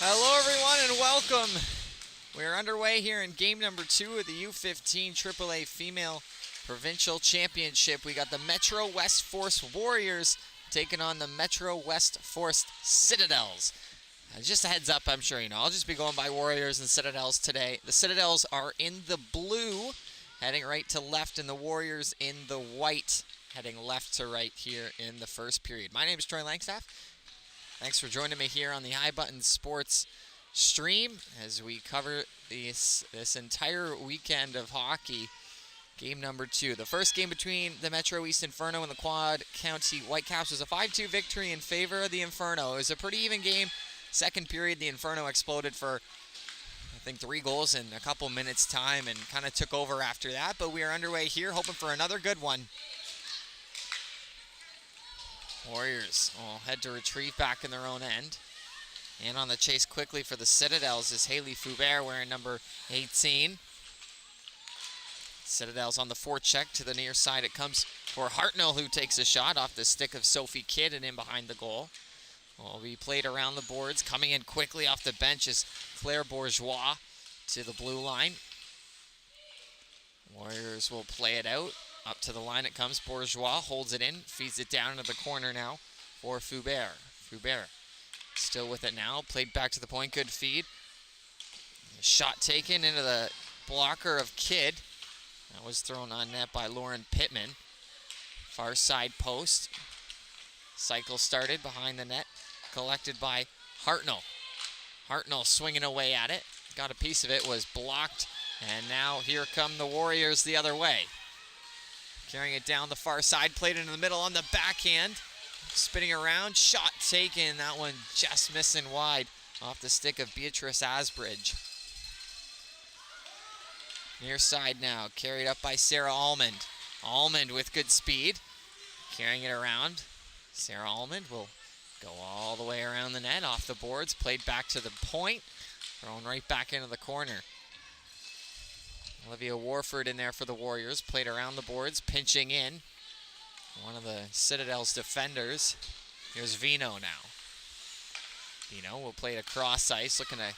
Hello everyone and welcome. We're underway here in game number 2 of the U15AAA Female Provincial Championship. We got the Metro West Force Warriors taking on the Metro West Force Citadels. Just a heads up, I'm sure you know, I'll just be going by Warriors and Citadels today. The Citadels are in the blue, heading right to left, and the Warriors in the white, heading left to right here in the first period. My name is Troy Langstaff. Thanks for joining me here on the High Button Sports stream as we cover this entire weekend of hockey. Game number 2. The first game between the Metro East Inferno and the Quad County Whitecaps was a 5-2 victory in favor of the Inferno. It was a pretty even game. Second period, the Inferno exploded for, I think, 3 goals in a couple minutes' time and kind of took over after that. But we are underway here, hoping for another good one. Warriors will head to retrieve back in their own end. And on the chase quickly for the Citadels is Haley Foubert wearing number 18. Citadels on the forecheck to the near side. It comes for Hartnell, who takes a shot off the stick of Sophie Kidd and in behind the goal. Will be played around the boards. Coming in quickly off the bench is Claire Bourgeois to the blue line. Warriors will play it out. Up to the line it comes. Bourgeois holds it in, feeds it down into the corner now for Foubert. Foubert still with it now. Played back to the point. Good feed. Shot taken into the blocker of Kidd. That was thrown on net by Lauren Pittman. Far side post. Cycle started behind the net. Collected by Hartnell. Hartnell swinging away at it. Got a piece of it. Was blocked. And now here come the Warriors the other way. Carrying it down the far side, played into the middle on the backhand. Spinning around, shot taken. That one just missing wide off the stick of Beatrice Asbridge. Near side now, carried up by Sarah Almond. Almond with good speed, carrying it around. Sarah Almond will go all the way around the net, off the boards, played back to the point, thrown right back into the corner. Olivia Warford in there for the Warriors, played around the boards, pinching in. One of the Citadel's defenders. Here's Vino now. Vino will play it across ice, looking to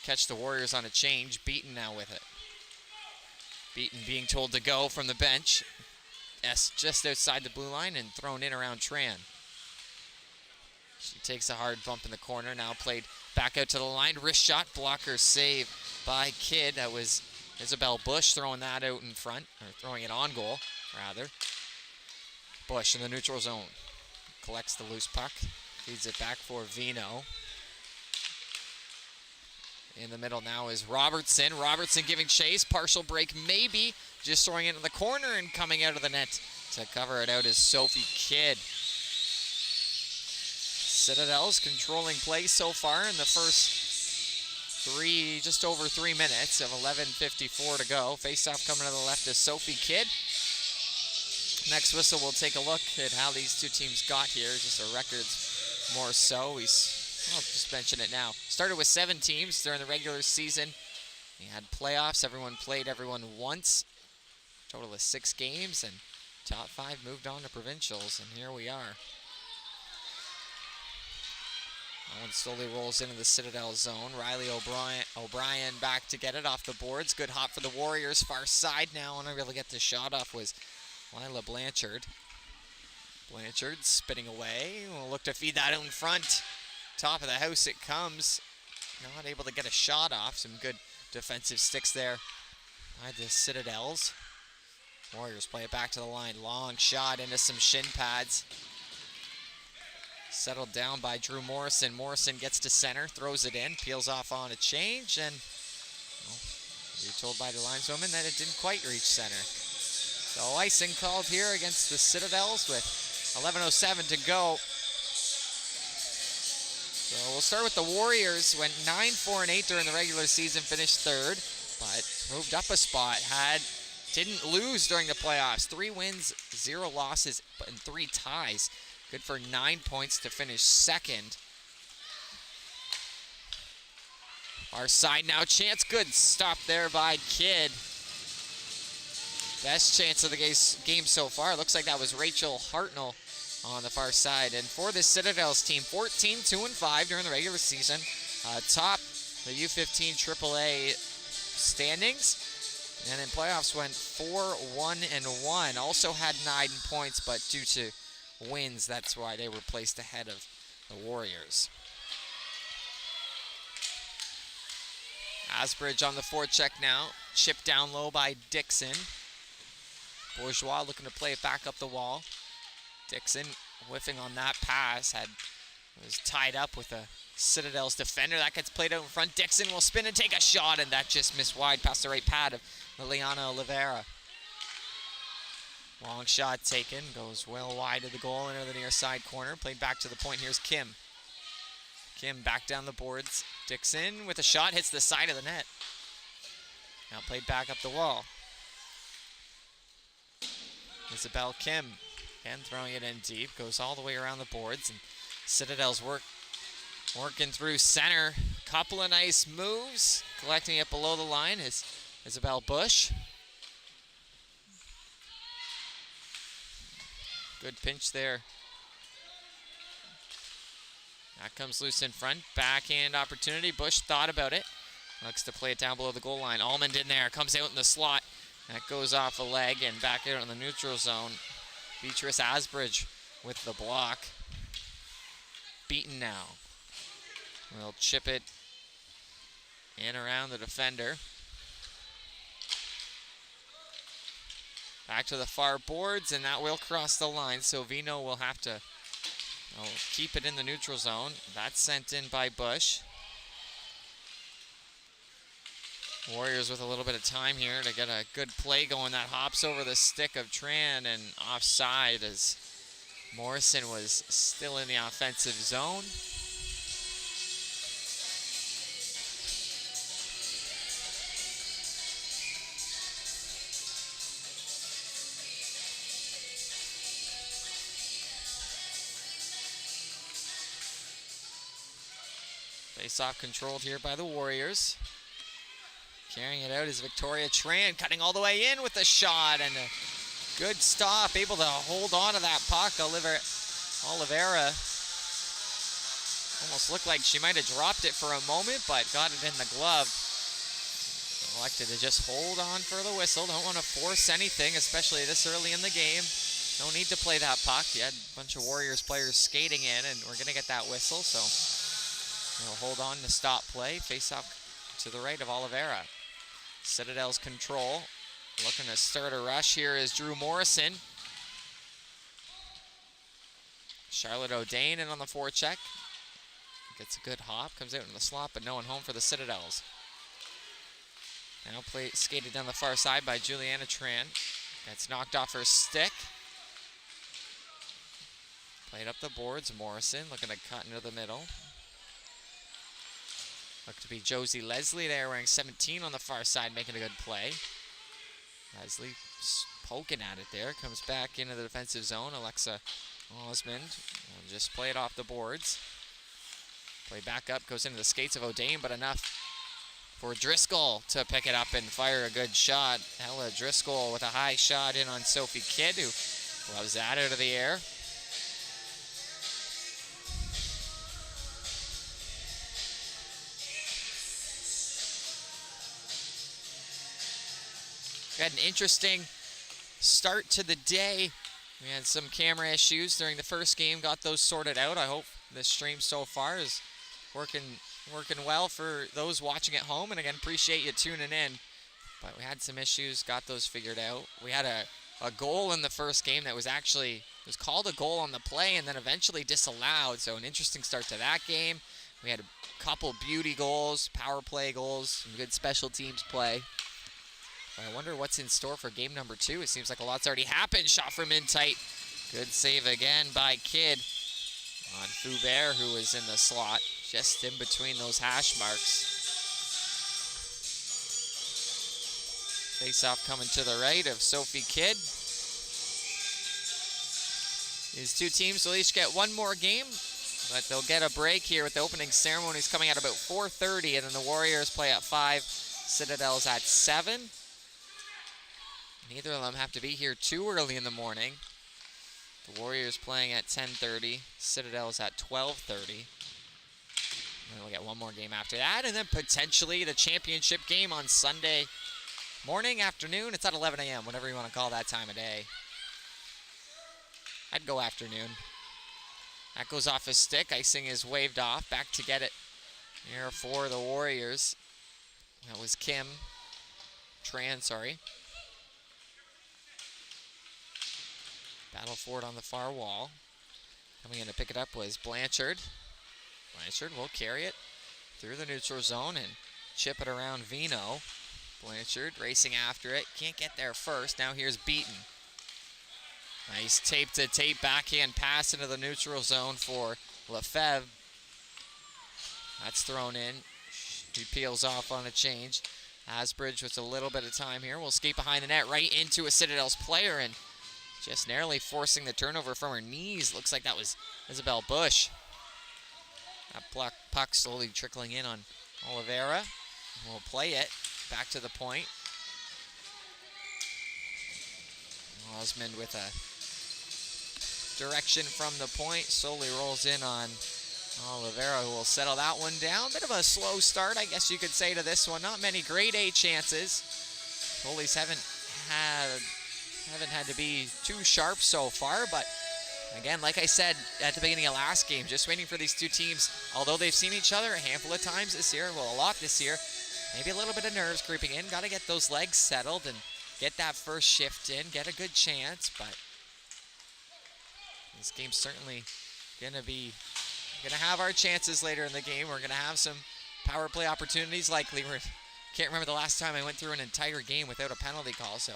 catch the Warriors on a change. Beaton now with it. Beaton being told to go from the bench. S just outside the blue line and thrown in around Tran. She takes a hard bump in the corner, now played back out to the line. Wrist shot, blocker save by Kidd. That was Isabel Bush throwing that out in front, or throwing it on goal, rather. Bush in the neutral zone. Collects the loose puck, feeds it back for Vino. In the middle now is Robertson. Robertson giving chase, partial break maybe. Just throwing it in the corner and coming out of the net to cover it out is Sophie Kidd. Citadels controlling play so far in the first just over 3 minutes of 11:54 to go. Face-off coming to the left is Sophie Kidd. Next whistle, we'll take a look at how these two teams got here. Just a records more so. I'll just mention it now. Started with 7 teams during the regular season. We had playoffs. Everyone played everyone once. Total of 6 games, and top 5 moved on to provincials, and here we are. That one slowly rolls into the Citadel zone. Riley O'Brien back to get it off the boards. Good hop for the Warriors. Far side now. Unable to get the shot off was Lila Blanchard. Blanchard spinning away. We'll look to feed that out in front. Top of the house it comes. Not able to get a shot off. Some good defensive sticks there by the Citadels. Warriors play it back to the line. Long shot into some shin pads. Settled down by Drew Morrison. Morrison gets to center, throws it in, peels off on a change, and you're told by the lineswoman that it didn't quite reach center. So icing called here against the Citadels with 11:07 to go. So we'll start with the Warriors. Went 9-4-8 during the regular season, finished 3rd, but moved up a spot. Didn't lose during the playoffs. 3 wins, 0 losses, and 3 ties. Good for 9 points to finish 2nd. Our side now, chance good. Stop there by Kidd. Best chance of the game so far. Looks like that was Rachel Hartnell on the far side. And for this Citadels team, 14-2-5 during the regular season. top the U15 AAA standings. And in playoffs went 4-1-1. Also had 9 points, but due to wins, that's why they were placed ahead of the Warriors. Asbridge on the forecheck now. Chipped down low by Dixon. Bourgeois looking to play it back up the wall. Dixon whiffing on that pass. Was tied up with a Citadels defender. That gets played out in front. Dixon will spin and take a shot, and that just missed wide past the right pad of Liliana Oliveira. Long shot taken. Goes well wide of the goal into the near side corner. Played back to the point. Here's Kim. Kim back down the boards. Dixon with a shot. Hits the side of the net. Now played back up the wall. Isabel Kim. Again, throwing it in deep. Goes all the way around the boards. And Citadels working through center. Couple of nice moves. Collecting it below the line is Isabel Bush. Good pinch there. That comes loose in front. Backhand opportunity. Bush thought about it. Looks to play it down below the goal line. Almond in there. Comes out in the slot. That goes off a leg and back out in the neutral zone. Beatrice Asbridge with the block. Beaten now. We'll chip it in around the defender. Back to the far boards, and that will cross the line, so Vino will have to keep it in the neutral zone. That's sent in by Bush. Warriors with a little bit of time here to get a good play going. That hops over the stick of Tran and offside as Morrison was still in the offensive zone. Face-off controlled here by the Warriors. Carrying it out is Victoria Tran, cutting all the way in with a shot and a good stop, able to hold on to that puck. Oliveira almost looked like she might have dropped it for a moment, but got it in the glove. Elected to just hold on for the whistle. Don't want to force anything, especially this early in the game. No need to play that puck. You had a bunch of Warriors players skating in, and we're going to get that whistle, so we'll hold on to stop play. Face off to the right of Oliveira. Citadels control. Looking to start a rush here is Drew Morrison. Charlotte O'Dane in on the forecheck. Gets a good hop, comes out in the slot, but no one home for the Citadels. Now skated down the far side by Juliana Tran. Gets knocked off her stick. Played up the boards. Morrison looking to cut into the middle. Looked to be Josie Leslie there, wearing 17 on the far side, making a good play. Leslie poking at it there. Comes back into the defensive zone. Alexa Osmond will just play it off the boards. Play back up, goes into the skates of O'Dane, but enough for Driscoll to pick it up and fire a good shot. Ella Driscoll with a high shot in on Sophie Kidd, who loves that out of the air. We had an interesting start to the day. We had some camera issues during the first game, got those sorted out. I hope this stream so far is working well for those watching at home, and again, appreciate you tuning in. But we had some issues, got those figured out. We had a goal in the first game that was called a goal on the play and then eventually disallowed, so an interesting start to that game. We had a couple beauty goals, power play goals, some good special teams play. I wonder what's in store for game number 2. It seems like a lot's already happened. Shot from in tight. Good save again by Kidd on Foubert, who was in the slot, just in between those hash marks. Face-off coming to the right of Sophie Kidd. These two teams will each get one more game, but they'll get a break here with the opening ceremonies coming at about 4:30, and then the Warriors play at 5, Citadels at 7. Neither of them have to be here too early in the morning. The Warriors playing at 10:30, Citadels at 12:30. And we'll get one more game after that, and then potentially the championship game on Sunday morning, afternoon. It's at 11 a.m., whatever you want to call that time of day. I'd go afternoon. That goes off his stick. Icing is waved off. Back to get it here for the Warriors. That was Tran, sorry. Battle for it on the far wall. Coming in to pick it up was Blanchard. Blanchard will carry it through the neutral zone and chip it around Vino. Blanchard racing after it. Can't get there first. Now here's Beaton. Nice tape-to-tape backhand pass into the neutral zone for Lefebvre. That's thrown in. He peels off on a change. Asbridge with a little bit of time here. Will skate behind the net right into a Citadels player and just narrowly forcing the turnover from her knees. Looks like that was Isabel Bush. That puck slowly trickling in on Oliveira. We'll play it back to the point. Osmond with a direction from the point. Slowly rolls in on Oliveira, who will settle that one down. Bit of a slow start, I guess you could say, to this one. Not many grade A chances. Goalies haven't had to be too sharp so far, but again, like I said at the beginning of last game, just waiting for these two teams, although they've seen each other a handful of times this year, well, a lot this year, maybe a little bit of nerves creeping in. Got to get those legs settled and get that first shift in, get a good chance, but this game's certainly going to have our chances later in the game. We're going to have some power play opportunities likely. Can't remember the last time I went through an entire game without a penalty call, so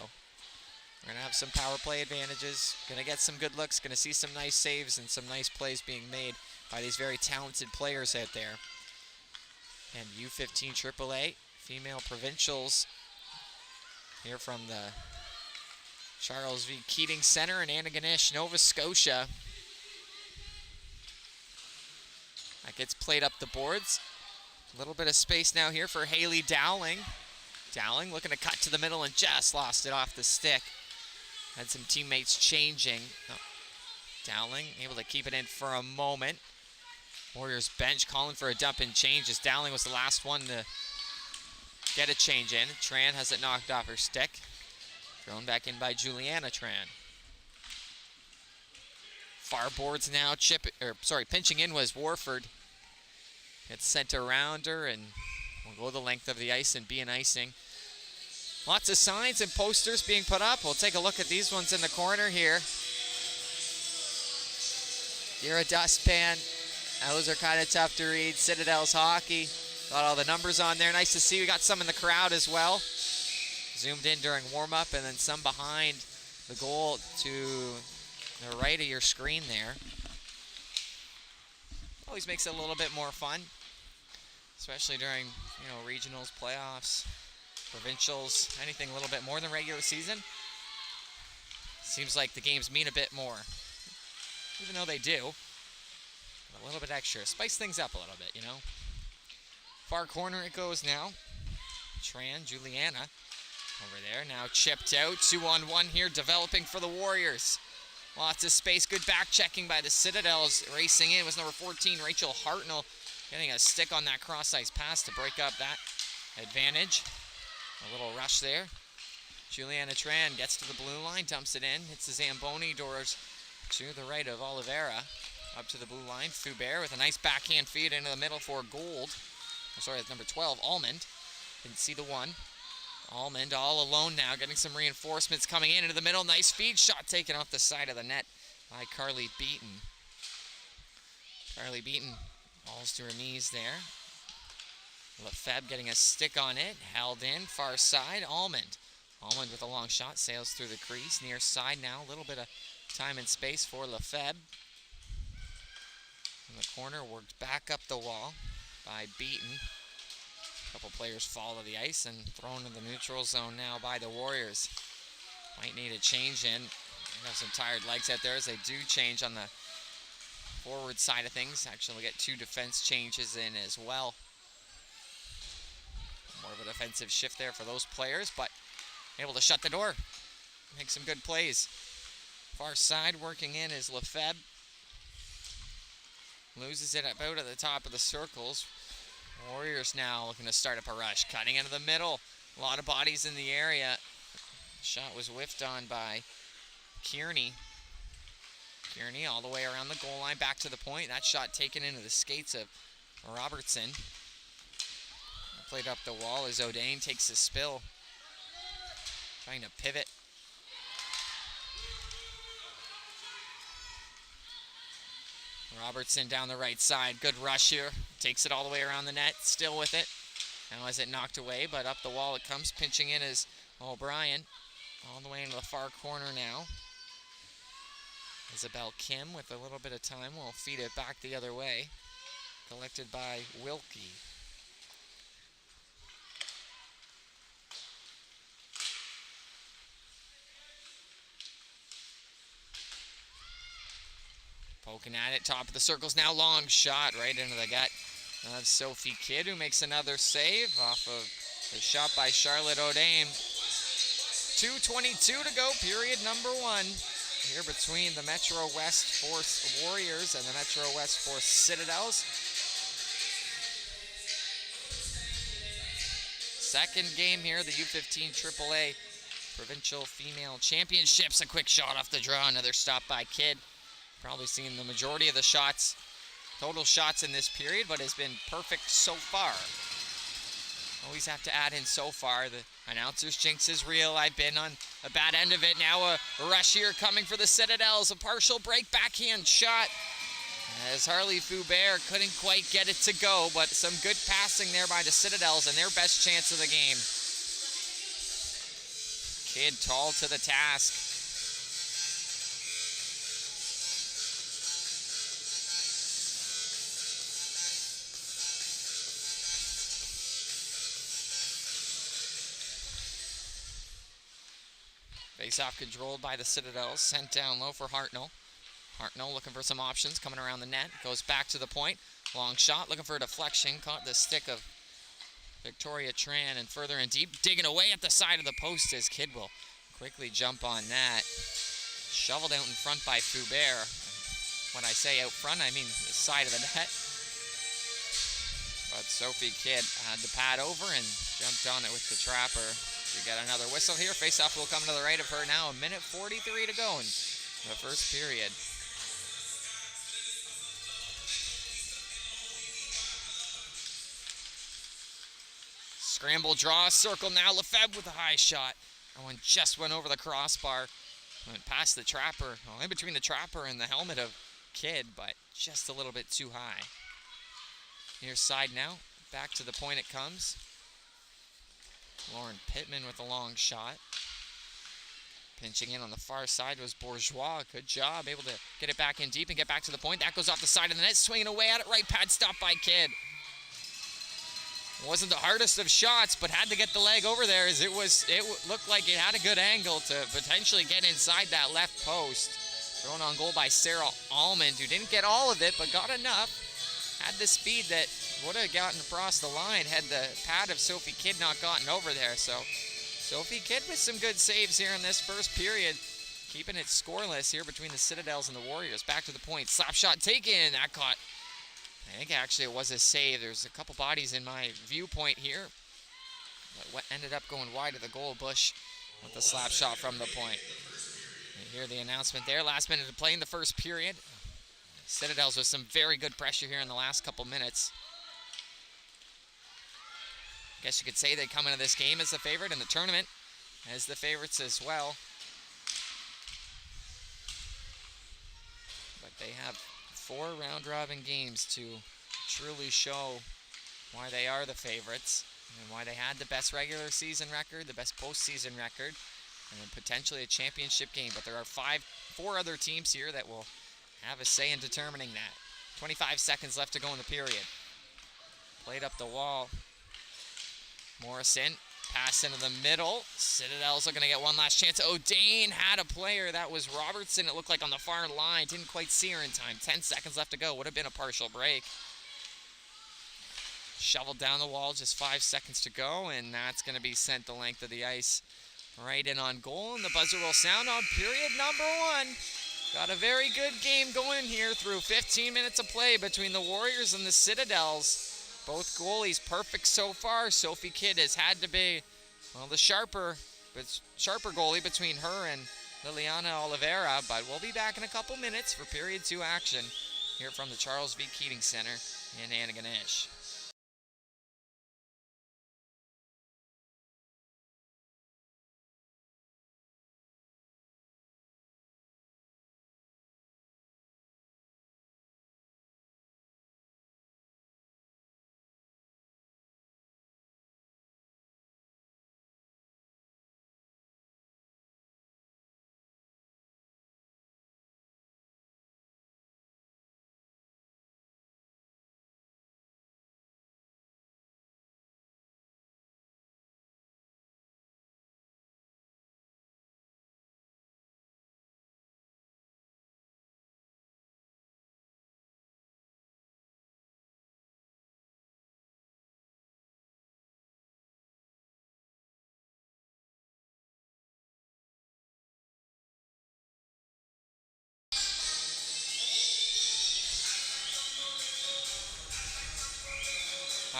we're going to have some power play advantages. Going to get some good looks, going to see some nice saves and some nice plays being made by these very talented players out there. And U15AAA female provincials here from the Charles V. Keating Center in Antigonish, Nova Scotia. That gets played up the boards. A little bit of space now here for Haley Dowling. Dowling looking to cut to the middle and just lost it off the stick. Had some teammates changing. Oh. Dowling able to keep it in for a moment. Warriors bench calling for a dump and change as Dowling was the last one to get a change in. Tran has it knocked off her stick. Thrown back in by Juliana Tran. Far boards now. Pinching in was Warford. It's sent around her and will go the length of the ice and be an icing. Lots of signs and posters being put up. We'll take a look at these ones in the corner here. You're a dustpan. Those are kind of tough to read. Citadels hockey. Got all the numbers on there. Nice to see. We got some in the crowd as well. Zoomed in during warm-up, and then some behind the goal to the right of your screen there. Always makes it a little bit more fun, especially during regionals, playoffs, provincials, anything a little bit more than regular season. Seems like the games mean a bit more, even though they do. A little bit extra, spice things up a little bit, Far corner it goes now. Tran, Juliana over there, now chipped out. 2-on-1 here, developing for the Warriors. Lots of space, good back checking by the Citadels. Racing in was number 14, Rachel Hartnell, getting a stick on that cross-ice pass to break up that advantage. A little rush there. Juliana Tran gets to the blue line, dumps it in, hits the Zamboni doors to the right of Oliveira. Up to the blue line, Foubert with a nice backhand feed into the middle for Gold. That's number 12, Almond. Didn't see the one. Almond all alone now, getting some reinforcements coming into the middle. Nice feed shot taken off the side of the net by Carly Beaton. Carly Beaton falls to her knees there. Lefebvre getting a stick on it, held in, far side, Almond. Almond with a long shot, sails through the crease, near side now. A little bit of time and space for Lefebvre. In the corner, worked back up the wall by Beaton. A couple players fall to the ice and thrown in the neutral zone now by the Warriors. Might need a change in. They have some tired legs out there as they do change on the forward side of things. Actually, we'll get 2 defense changes in as well. More of a defensive shift there for those players, but able to shut the door. Make some good plays. Far side working in is Lefebvre. Loses it about at the top of the circles. Warriors now looking to start up a rush, cutting into the middle. A lot of bodies in the area. Shot was whiffed on by Kearney. Kearney all the way around the goal line, back to the point. That shot taken into the skates of Robertson. Played up the wall as O'Dane takes a spill. Trying to pivot. Robertson down the right side. Good rush here. Takes it all the way around the net. Still with it. Now has it knocked away, but up the wall it comes. Pinching in is O'Brien. All the way into the far corner now. Isabel Kim with a little bit of time will feed it back the other way. Collected by Wilkie. Poking at it, top of the circles now, long shot right into the gut of Sophie Kidd, who makes another save off of the shot by Charlotte O'Dane. 2:22 to go, period number 1. Here between the Metro West Force Warriors and the Metro West Force Citadels. Second game here, the U15 AAA Provincial Female Championships. A quick shot off the draw, another stop by Kidd. Probably seen the majority of the shots, total shots in this period, but has been perfect so far. Always have to add in so far. The announcer's jinx is real. I've been on a bad end of it. Now a rush here coming for the Citadels. A partial break backhand shot as Harley Foubert couldn't quite get it to go, but some good passing there by the Citadels and their best chance of the game. Kidd tall to the task. Face-off controlled by the Citadels. Sent down low for Hartnell. Hartnell looking for some options. Coming around the net. Goes back to the point. Long shot. Looking for a deflection. Caught the stick of Victoria Tran and further in deep. Digging away at the side of the post as Kidd will quickly jump on that. Shoveled out in front by Foubert. When I say out front, I mean the side of the net. But Sophie Kidd had the pad over and jumped on it with the trapper. We got another whistle here. Face-off will come to the right of her now. 1:43 to go in the first period. Scramble draw, circle now. Lefebvre with a high shot. That one just went over the crossbar. Went past the trapper. Well, in between the trapper and the helmet of Kidd, but just a little bit too high. Near side now. Back to the point it comes. Lauren Pittman with a long shot. Pinching in on the far side was Bourgeois. Good job. Able to get it back in deep and get back to the point. That goes off the side of the net. Swinging away at it. Right pad stop by Kidd. Wasn't the hardest of shots, but had to get the leg over there as it looked like it had a good angle to potentially get inside that left post. Thrown on goal by Sarah Almond, who didn't get all of it, but got enough. Had the speed that would have gotten across the line had the pad of Sophie Kidd not gotten over there. So Sophie Kidd with some good saves here in this first period, keeping it scoreless here between the Citadels and the Warriors. Back to the point, slap shot taken. That caught, I think actually it was a save. There's a couple bodies in my viewpoint here, but what ended up going wide of the goal. Bush with the slap shot from the point. You hear the announcement there. Last minute to play in the first period. Citadels with some very good pressure here in the last couple minutes. Guess you could say they come into this game as the favorite in the tournament, as the favorites as well. But they have 4 round-robin games to truly show why they are the favorites and why they had the best regular season record, the best postseason record, and then potentially a championship game. But there are 4 other teams here that will have a say in determining that. 25 seconds left to go in the period. Played up the wall. Morrison, pass into the middle. Citadels are going to get one last chance. O'Dane had a player. That was Robertson, it looked like, on the far line. Didn't quite see her in time. 10 seconds left to go. Would have been a partial break. Shoveled down the wall, just 5 seconds to go, and that's going to be sent the length of the ice right in on goal. And the buzzer will sound on period number 1. Got a very good game going here through 15 minutes of play between the Warriors and the Citadels. Both goalies perfect so far. Sophie Kidd has had to be, well, the sharper goalie between her and Liliana Oliveira, but we'll be back in a couple minutes for period 2 action here from the Charles V. Keating Center in Antigonish.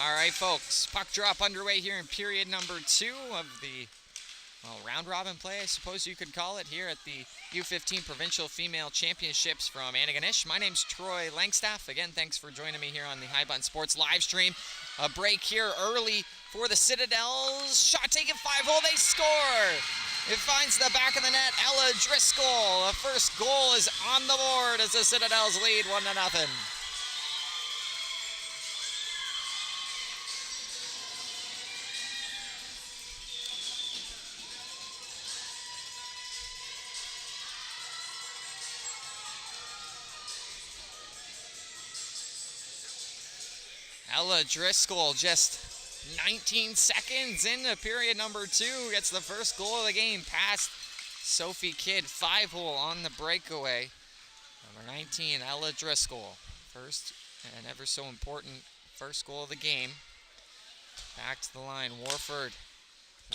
All right, folks, puck drop underway here in period number 2 of the round robin play, I suppose you could call it, here at the U15 Provincial Female Championships from Antigonish. My name's Troy Langstaff. Again, thanks for joining me here on the High Button Sports live stream. A break here early for the Citadels. Shot taken 5-hole, they score! It finds the back of the net, Ella Driscoll. The first goal is on the board as the Citadels lead 1-0. Ella Driscoll, just 19 seconds into period number 2, gets the first goal of the game past Sophie Kidd. 5-hole on the breakaway. Number 19, Ella Driscoll. First and ever so important first goal of the game. Back to the line, Warford.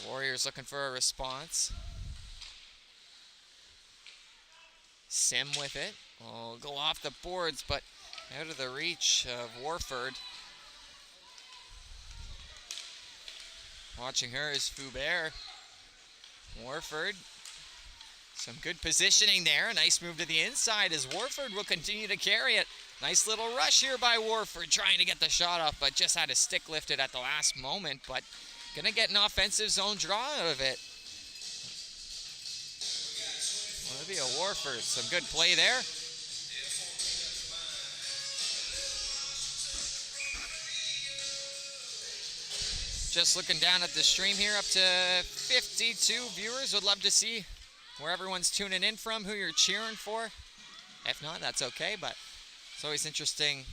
Warriors looking for a response. Sim with it. Will go off the boards, but out of the reach of Warford. Watching her is Foubert. Warford. Some good positioning there. A nice move to the inside as Warford will continue to carry it. Nice little rush here by Warford, trying to get the shot off, but just had a stick lifted at the last moment. But gonna get an offensive zone draw out of it. Olivia Warford, some good play there. Just looking down at the stream here, up to 52 viewers. Would love to see where everyone's tuning in from, who you're cheering for. If not, that's okay, but it's always interesting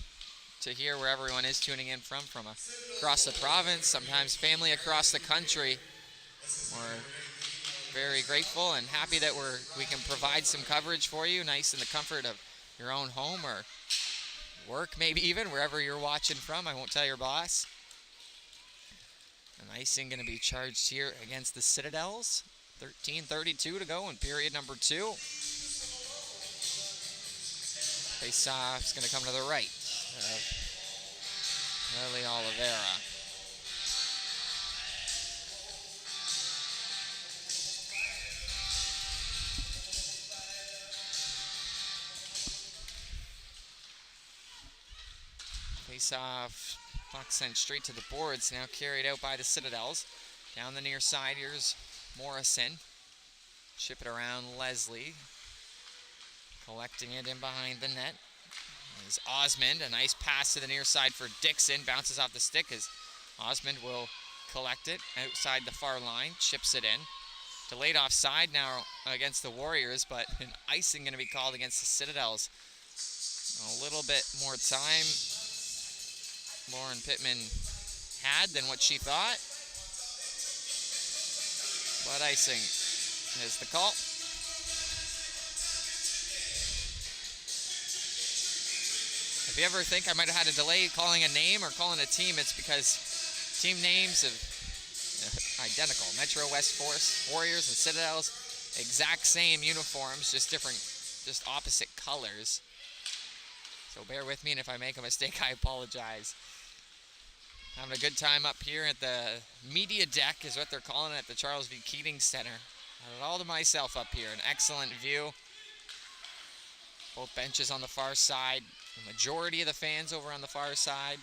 to hear where everyone is tuning in from across the province, sometimes family across the country. We're very grateful and happy that we can provide some coverage for you, nice in the comfort of your own home or work, maybe even, wherever you're watching from. I won't tell your boss. An icing going to be charged here against the Citadels. 13:32 to go in period number 2. Face-off's going to come to the right of Lily Oliveira. Face-off, puck sent straight to the boards, now carried out by the Citadels. Down the near side, here's Morrison. Chip it around Leslie. Collecting it in behind the net is Osmond. A nice pass to the near side for Dixon. Bounces off the stick as Osmond will collect it outside the far line. Chips it in. Delayed offside now against the Warriors, but an icing going to be called against the Citadels. A little bit more time Lauren Pittman had than what she thought. But icing is the call. If you ever think I might have had a delay calling a name or calling a team, it's because team names are identical. Metro West Force, Warriors and Citadels, exact same uniforms, just opposite colors. So bear with me, and if I make a mistake, I apologize. Having a good time up here at the media deck is what they're calling it at the Charles V. Keating Center. I had it all to myself up here. An excellent view. Both benches on the far side. The majority of the fans over on the far side.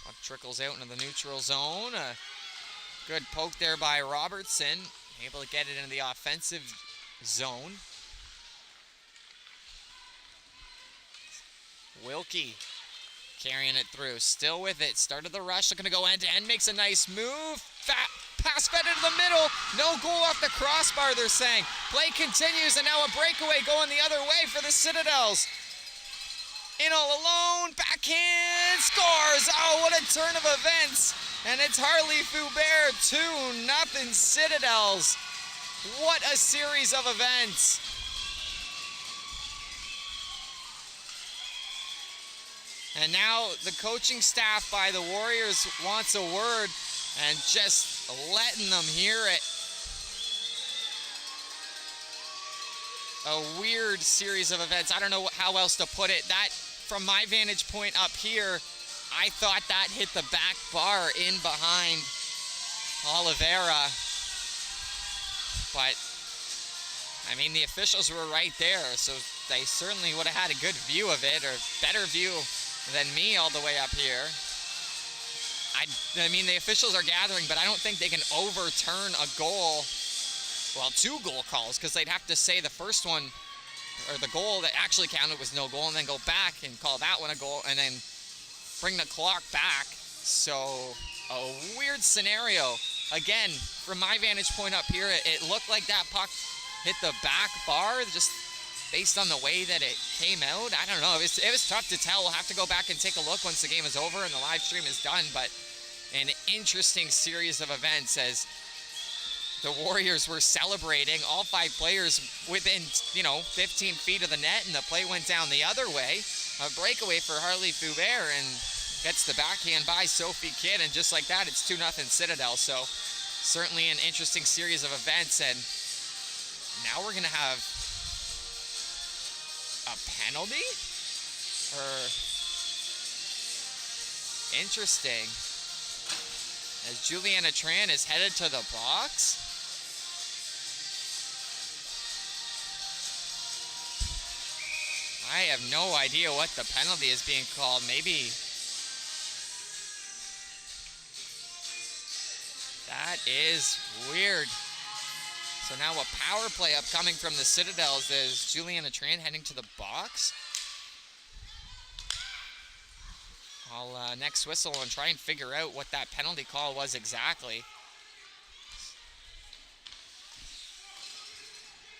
Puck trickles out into the neutral zone. A good poke there by Robertson. Able to get it into the offensive zone. Wilkie carrying it through. Still with it. Started the rush. Looking to go end-to-end. Makes a nice move. Pass fed into the middle. No goal off the crossbar, they're saying. Play continues, and now a breakaway going the other way for the Citadels. In all alone. Backhand. Scores. Oh, what a turn of events. And it's Harley Foubert. 2-0 Citadels. What a series of events. And now the coaching staff by the Warriors wants a word and just letting them hear it. A weird series of events. I don't know how else to put it. That, from my vantage point up here, I thought that hit the back bar in behind Oliveira. But, I mean, the officials were right there, so they certainly would have had a good view of it, or better view than me all the way up here. I mean, the officials are gathering, but I don't think they can overturn a goal, well, 2 goal calls, because they'd have to say the first one, or the goal that actually counted was no goal, and then go back and call that one a goal, and then bring the clock back. So, a weird scenario. Again, from my vantage point up here, it looked like that puck hit the back bar, just based on the way that it came out. I don't know. It was tough to tell. We'll have to go back and take a look once the game is over and the live stream is done. But an interesting series of events as the Warriors were celebrating. All 5 players within, 15 feet of the net, and the play went down the other way. A breakaway for Harley Foubert, and gets the backhand by Sophie Kidd, and just like that, it's 2-0 Citadel. So certainly an interesting series of events, and now we're going to have a penalty? Or interesting. As Juliana Tran is headed to the box. I have no idea what the penalty is being called. Maybe that is weird. So now a power play upcoming from the Citadels as Juliana Tran heading to the box. I'll next whistle and try and figure out what that penalty call was exactly.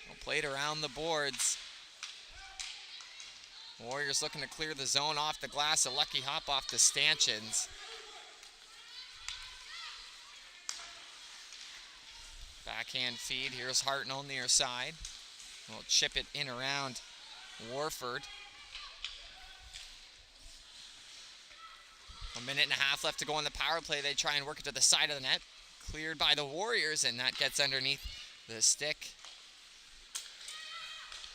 Well, played around the boards. Warriors looking to clear the zone off the glass. A lucky hop off the stanchions. Backhand feed. Here's Harton on the near side. We'll chip it in around Warford. 1.5 minutes left to go on the power play. They try and work it to the side of the net. Cleared by the Warriors, and that gets underneath the stick.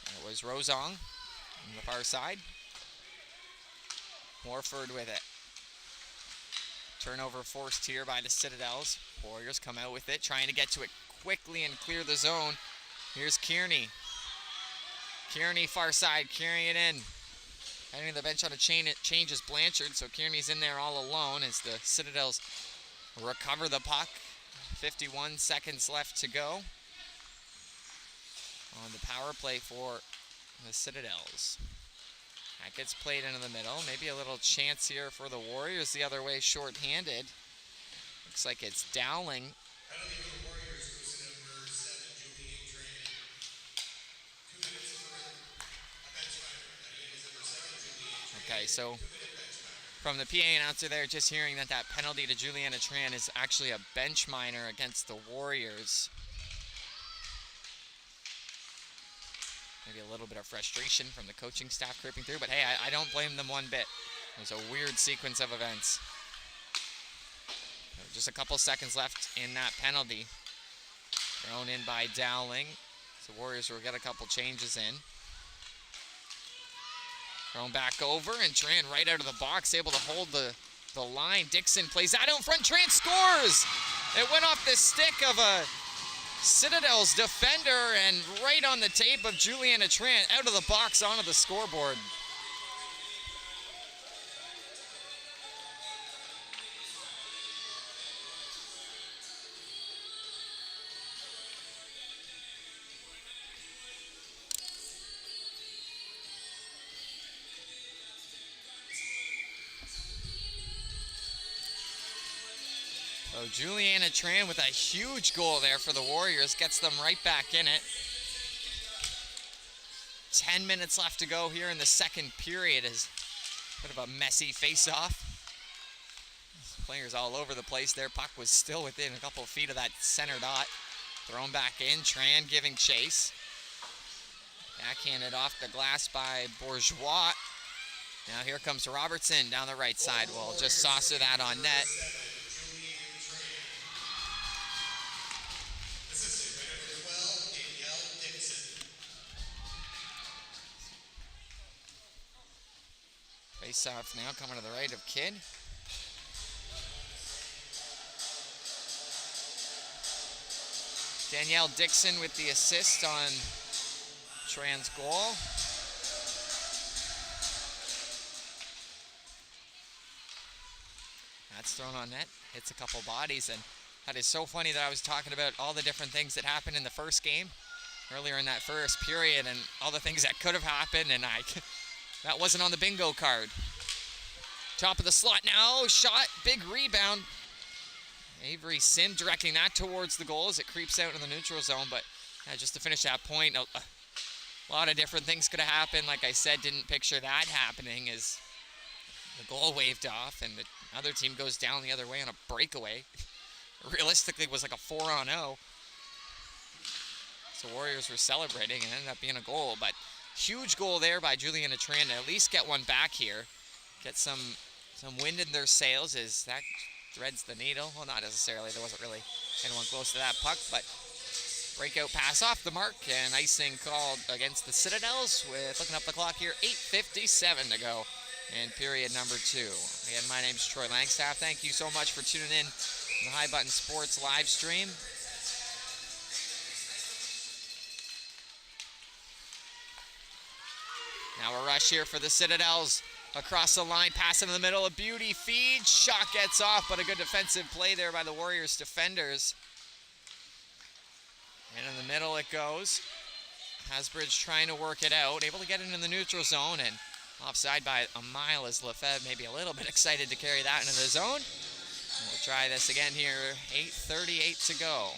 It was Rozong on the far side. Warford with it. Turnover forced here by the Citadels. Warriors come out with it, trying to get to it quickly and clear the zone. Here's Kearney. Kearney far side, carrying it in. Heading to the bench on a change is Blanchard, so Kearney's in there all alone as the Citadels recover the puck. 51 seconds left to go on the power play for the Citadels. That gets played into the middle. Maybe a little chance here for the Warriors the other way, short-handed. Looks like it's Dowling. Penalty for the Warriors goes to number 7, Julian Tran. 2 minutes for a bench minor. That is number 7, Julian Tran. Okay, so from the PA announcer there, just hearing that penalty to Juliana Tran is actually a bench minor against the Warriors. Maybe a little bit of frustration from the coaching staff creeping through, but hey, I don't blame them one bit. It was a weird sequence of events. Just a couple seconds left in that penalty. Thrown in by Dowling. So Warriors will get a couple changes in. Thrown back over, and Tran right out of the box, able to hold the line. Dixon plays that out in front. Tran scores! It went off the stick of a Citadels defender and right on the tape of Juliana Tran out of the box onto the scoreboard. So Juliana Tran with a huge goal there for the Warriors, gets them right back in it. 10 minutes left to go here in the second period. Is a bit of a messy face-off. Players all over the place there. Puck was still within a couple of feet of that center dot. Thrown back in, Tran giving chase. Backhanded off the glass by Bourgeois. Now here comes Robertson down the right side. We'll just saucer that on net. Face off now, coming to the right of Kidd. Danielle Dixon with the assist on Tran's goal. That's thrown on net, hits a couple bodies, and that is so funny that I was talking about all the different things that happened in the first game, earlier in that first period, and all the things that could have happened, and that wasn't on the bingo card. Top of the slot now, shot, big rebound. Avery Sim directing that towards the goal as it creeps out in the neutral zone, but just to finish that point, a lot of different things could have happened. Like I said, didn't picture that happening as the goal waved off and the other team goes down the other way on a breakaway. Realistically, it was like a 4-on-0. So Warriors were celebrating and ended up being a goal, but huge goal there by Juliana Tran to at least get one back here. Get some wind in their sails as that threads the needle. Well, not necessarily. There wasn't really anyone close to that puck, but breakout pass off the mark and icing called against the Citadels with, looking up the clock here, 8:57 to go in period number 2. Again, my name's Troy Langstaff. Thank you so much for tuning in to the High Button Sports live stream. Now a rush here for the Citadels. Across the line, pass into the middle, a beauty feed. Shot gets off, but a good defensive play there by the Warriors defenders. And in the middle it goes. Hasbridge trying to work it out, able to get it in the neutral zone, and offside by a mile as Lefebvre maybe a little bit excited to carry that into the zone. We'll try this again here, 8:38 to go.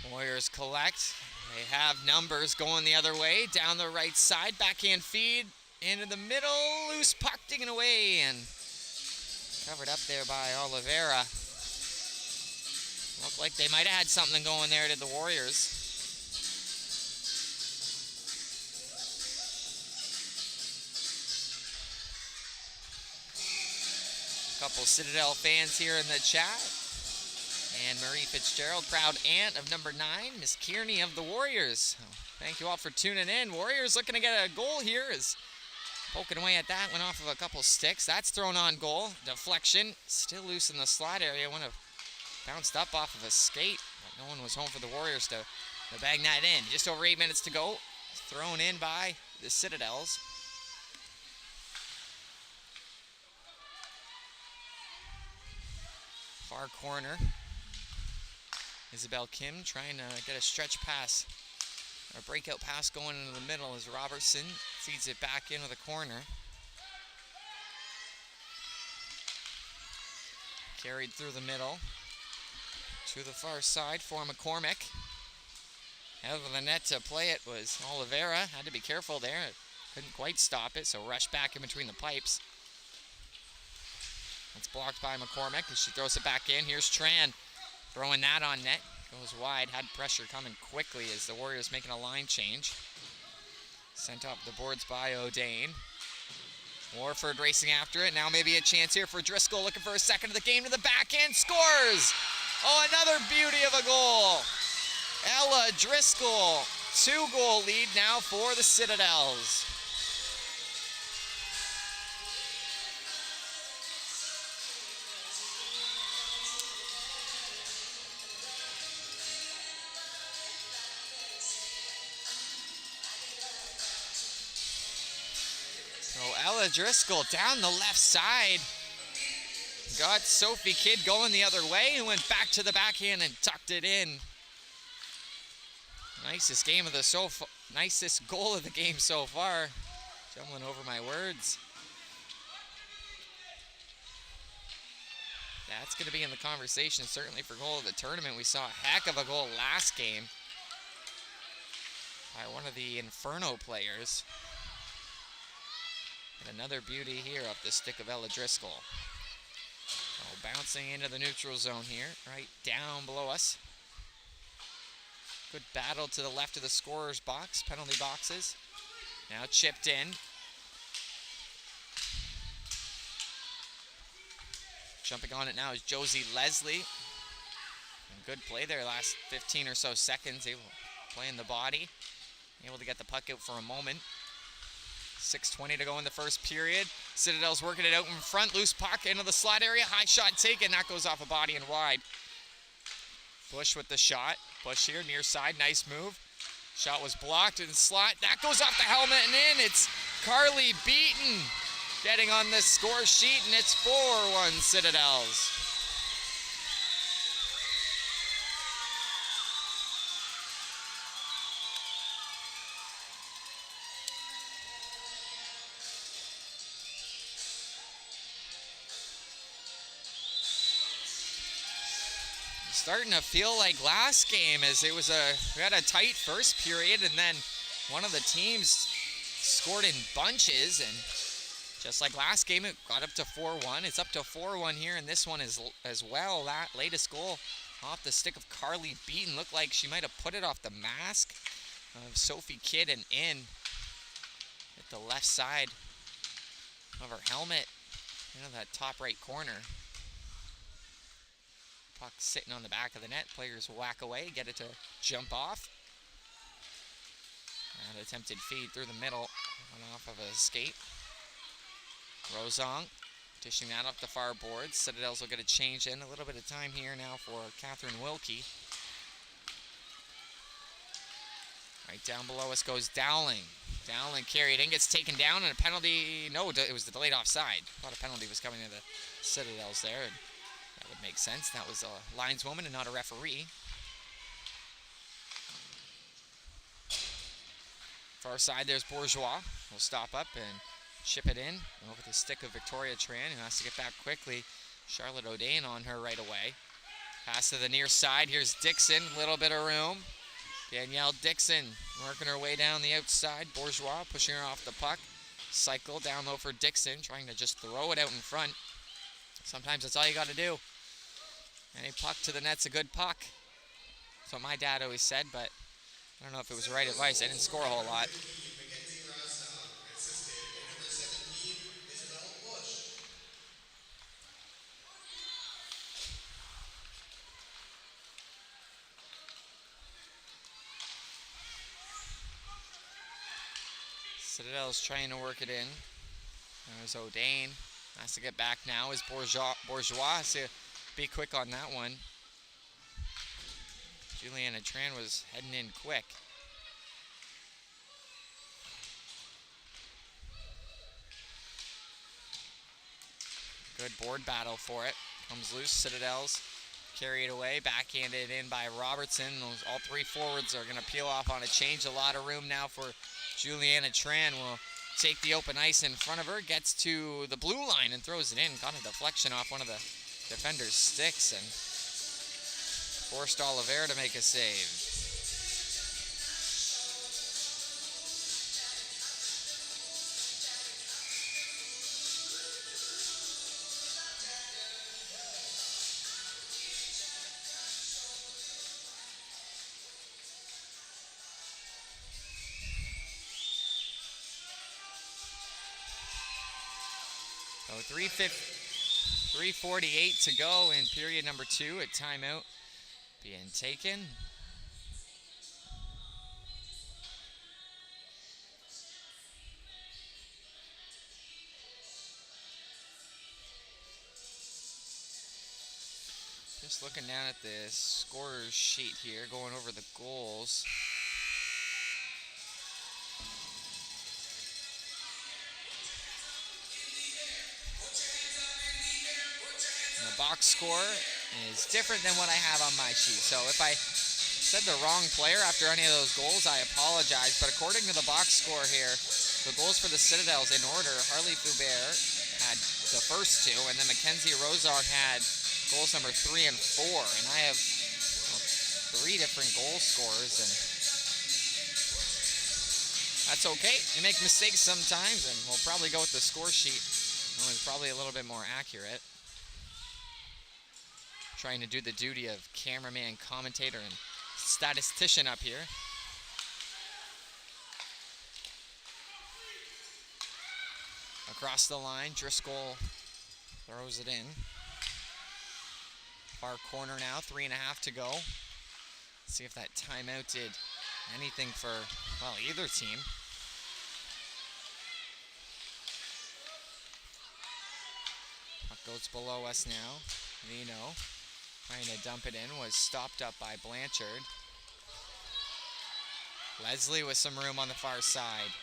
Warriors collect. They have numbers going the other way. Down the right side. Backhand feed. Into the middle. Loose puck digging away. And covered up there by Oliveira. Looked like they might have had something going there, did the Warriors. A couple Citadel fans here in the chat. And Marie Fitzgerald, proud aunt of number 9, Miss Kearney of the Warriors. So thank you all for tuning in. Warriors looking to get a goal here, is poking away at that, went off of a couple sticks. That's thrown on goal. Deflection, still loose in the slot area. Would have bounced up off of a skate, but no one was home for the Warriors to bang that in. Just over 8 minutes to go. Thrown in by the Citadels. Far corner. Isabel Kim trying to get a stretch pass, or a breakout pass going into the middle as Robertson feeds it back into the corner. Carried through the middle to the far side for McCormick. Out of the net to play it was Oliveira. Had to be careful there. Couldn't quite stop it, so rushed back in between the pipes. That's blocked by McCormick as she throws it back in. Here's Tran throwing that on net. Goes wide. Had pressure coming quickly as the Warriors making a line change. Sent up the boards by O'Dane. Warford racing after it. Now maybe a chance here for Driscoll, looking for a second of the game to the backhand. Scores! Oh, another beauty of a goal. Ella Driscoll, 2-goal lead now for the Citadels. So Ella Driscoll down the left side. Got Sophie Kidd going the other way and went back to the backhand and tucked it in. Nicest goal of the game so far. Jumbling over my words. That's going to be in the conversation, certainly for goal of the tournament. We saw a heck of a goal last game by one of the Inferno players. And another beauty here off the stick of Ella Driscoll. Oh, bouncing into the neutral zone here, right down below us. Good battle to the left of the scorer's box, penalty boxes. Now chipped in. Jumping on it now is Josie Leslie. And good play there last 15 or so seconds. Able to play in the body. Able to get the puck out for a moment. 6:20 to go in the first period. Citadels working it out in front. Loose puck into the slot area. High shot taken. That goes off a body and wide. Bush with the shot. Bush here, near side. Nice move. Shot was blocked in the slot. That goes off the helmet and in. It's Carly Beaton getting on the score sheet, and it's 4-1 Citadels. Starting to feel like last game, as we had a tight first period, and then one of the teams scored in bunches, and just like last game, it got up to 4-1. It's up to 4-1 here, and this one is as well. That latest goal off the stick of Carly Beaton looked like she might have put it off the mask of Sophie Kidd and in at the left side of her helmet, that top right corner. Puck sitting on the back of the net. Players whack away, get it to jump off. And attempted feed through the middle, went off of a skate. Rozong dishing that up the far boards. Citadels will get a change in. A little bit of time here now for Catherine Wilkie. Right down below us goes Dowling. Dowling carried in, gets taken down, and a penalty. No, it was the delayed offside. Thought a penalty was coming to the Citadels there. And that would make sense. That was a lineswoman and not a referee. Far side, there's Bourgeois. We'll stop up and chip it in over the stick of Victoria Tran, who has to get back quickly. Charlotte O'Dane on her right away. Pass to the near side. Here's Dixon. Little bit of room. Danielle Dixon working her way down the outside. Bourgeois pushing her off the puck. Cycle down low for Dixon, trying to just throw it out in front. Sometimes that's all you got to do. Any puck to the net's a good puck. That's what my dad always said, but I don't know if it was right advice. I didn't score a whole lot. Citadel's trying to work it in. There's O'Dane. Has to get back now. Is Bourgeois has to be quick on that one. Juliana Tran was heading in quick. Good board battle for it. Comes loose. Citadels carry it away. Backhanded in by Robertson. All three forwards are going to peel off on a change. A lot of room now for Juliana Tran. Will take the open ice in front of her. Gets to the blue line and throws it in. Got a deflection off one of the defender's sticks and forced Oliveira to make a save. 3:48 to go in period number 2. A timeout being taken. Just looking down at the scorer's sheet here, going over the goals. And the box score is different than what I have on my sheet. So if I said the wrong player after any of those goals, I apologize. But according to the box score here, the goals for the Citadels in order, Harley Foubert had the first 2, and then Mackenzie Rozog had goals number 3 and 4. And I have 3 different goal scorers, and that's okay. You make mistakes sometimes, and we'll probably go with the score sheet. It's probably a little bit more accurate. Trying to do the duty of cameraman, commentator, and statistician up here. Across the line, Driscoll throws it in. Far corner now, 3.5 to go. Let's see if that timeout did anything for, well, either team. Puck goes below us now. Vino trying to dump it in, was stopped up by Blanchard. Leslie with some room on the far side.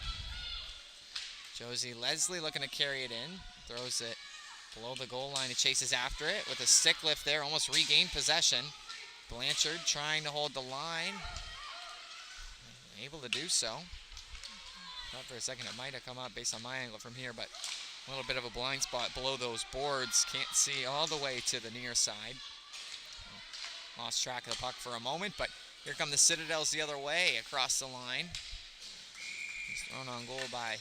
Josie Leslie looking to carry it in. Throws it below the goal line. He chases after it with a stick lift there. Almost regained possession. Blanchard trying to hold the line. Able to do so. Thought for a second it might have come up based on my angle from here, but a little bit of a blind spot below those boards. Can't see all the way to the near side. Lost track of the puck for a moment, but here come the Citadels the other way across the line. It's thrown on goal by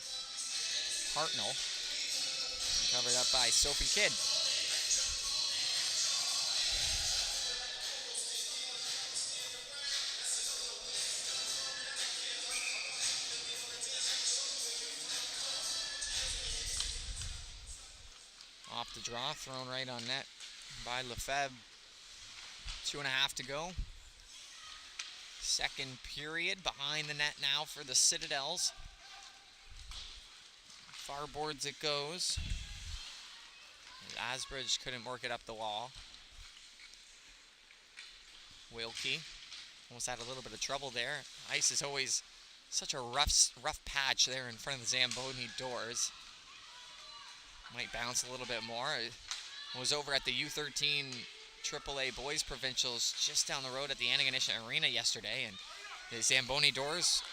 Hartnell. Covered up by Sophie Kidd. Off the draw, thrown right on net by Lefebvre. 2.5 to go. Second period, behind the net now for the Citadels. Far boards it goes. Asbridge couldn't work it up the wall. Wilkie almost had a little bit of trouble there. Ice is always such a rough patch there in front of the Zamboni doors. Might bounce a little bit more. It was over at the U15AAA Boys Provincials just down the road at the Antigonish Arena yesterday, and the Zamboni doors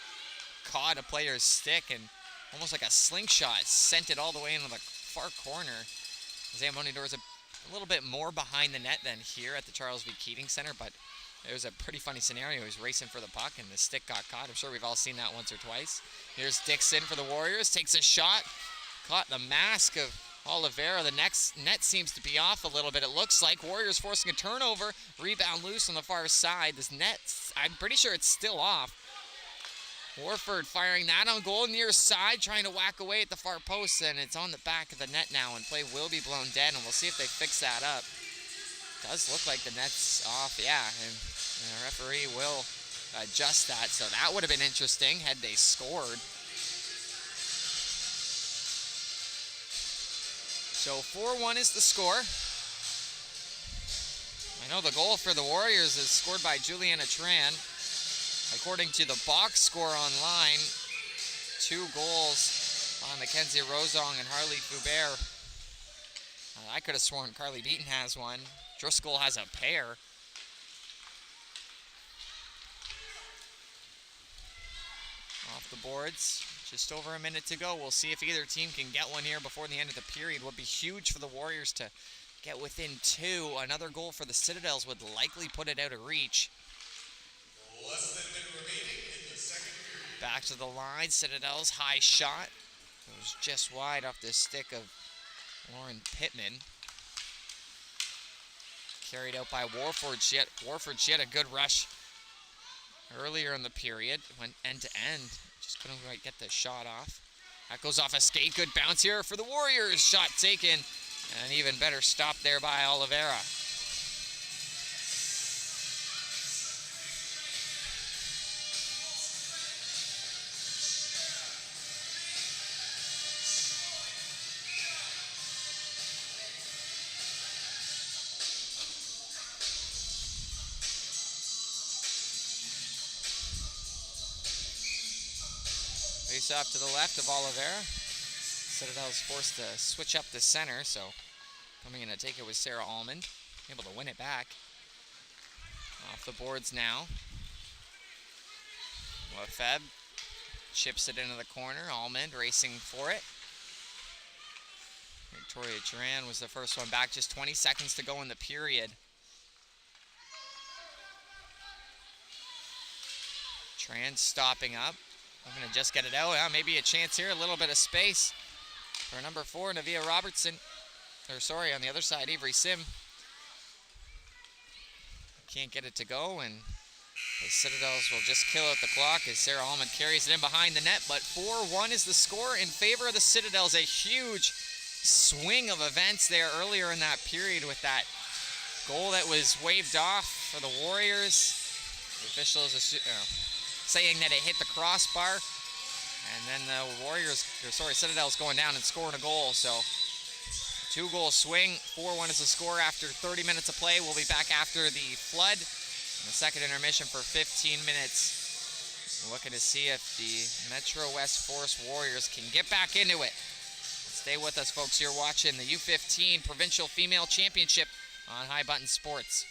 caught a player's stick and almost like a slingshot sent it all the way into the far corner. Zamboni doors a little bit more behind the net than here at the Charles V. Keating Center, but it was a pretty funny scenario. He was racing for the puck and the stick got caught. I'm sure we've all seen that once or twice. Here's Dixon for the Warriors, takes a shot, caught the mask of Oliveira. The next net seems to be off a little bit, it looks like. Warriors forcing a turnover, rebound loose on the far side. This net, I'm pretty sure it's still off. Warford firing that on goal near side, trying to whack away at the far post, and it's on the back of the net now, and play will be blown dead, and we'll see if they fix that up. Does look like the net's off, yeah, and the referee will adjust that, so that would have been interesting had they scored. So 4-1 is the score. I know the goal for the Warriors is scored by Juliana Tran. According to the box score online, 2 goals on Mackenzie Rozong and Harley Foubert. I could have sworn Carly Beaton has one. Driscoll has a pair. Off the boards, just over a minute to go. We'll see if either team can get one here before the end of the period. Would be huge for the Warriors to get within 2. Another goal for the Citadels would likely put it out of reach. Less than a minute remaining in the second period. Back to the line, Citadels, high shot. It was just wide off the stick of Lauren Pittman. Carried out by Warford. She had a good rush earlier in the period. Went end to end. Just couldn't quite get the shot off. That goes off a skate. Good bounce here for the Warriors. Shot taken. And an even better stop there by Oliveira. Face off to the left of Oliveira. Citadels forced to switch up the center, so coming in to take it was Sarah Almond. Able to win it back. Off the boards now. Lefebvre chips it into the corner. Almond racing for it. Victoria Duran was the first one back. Just 20 seconds to go in the period. Tran stopping up. I'm going to just get it out. Maybe a chance here. A little bit of space for number 4, Navia Robertson. On the other side, Avery Sim. Can't get it to go, and the Citadels will just kill out the clock as Sarah Almond carries it in behind the net. But 4-1 is the score in favor of the Citadels. A huge swing of events there earlier in that period with that goal that was waved off for the Warriors. The officials saying that it hit the crossbar, and then the Citadels going down and scoring a goal. So 2-goal swing, 4-1 is the score after 30 minutes of play. We'll be back after the flood and the second intermission for 15 minutes. We're looking to see if the Metro West Force Warriors can get back into it. Stay with us, folks. You're watching the U15 Provincial Female Championship on High Button Sports.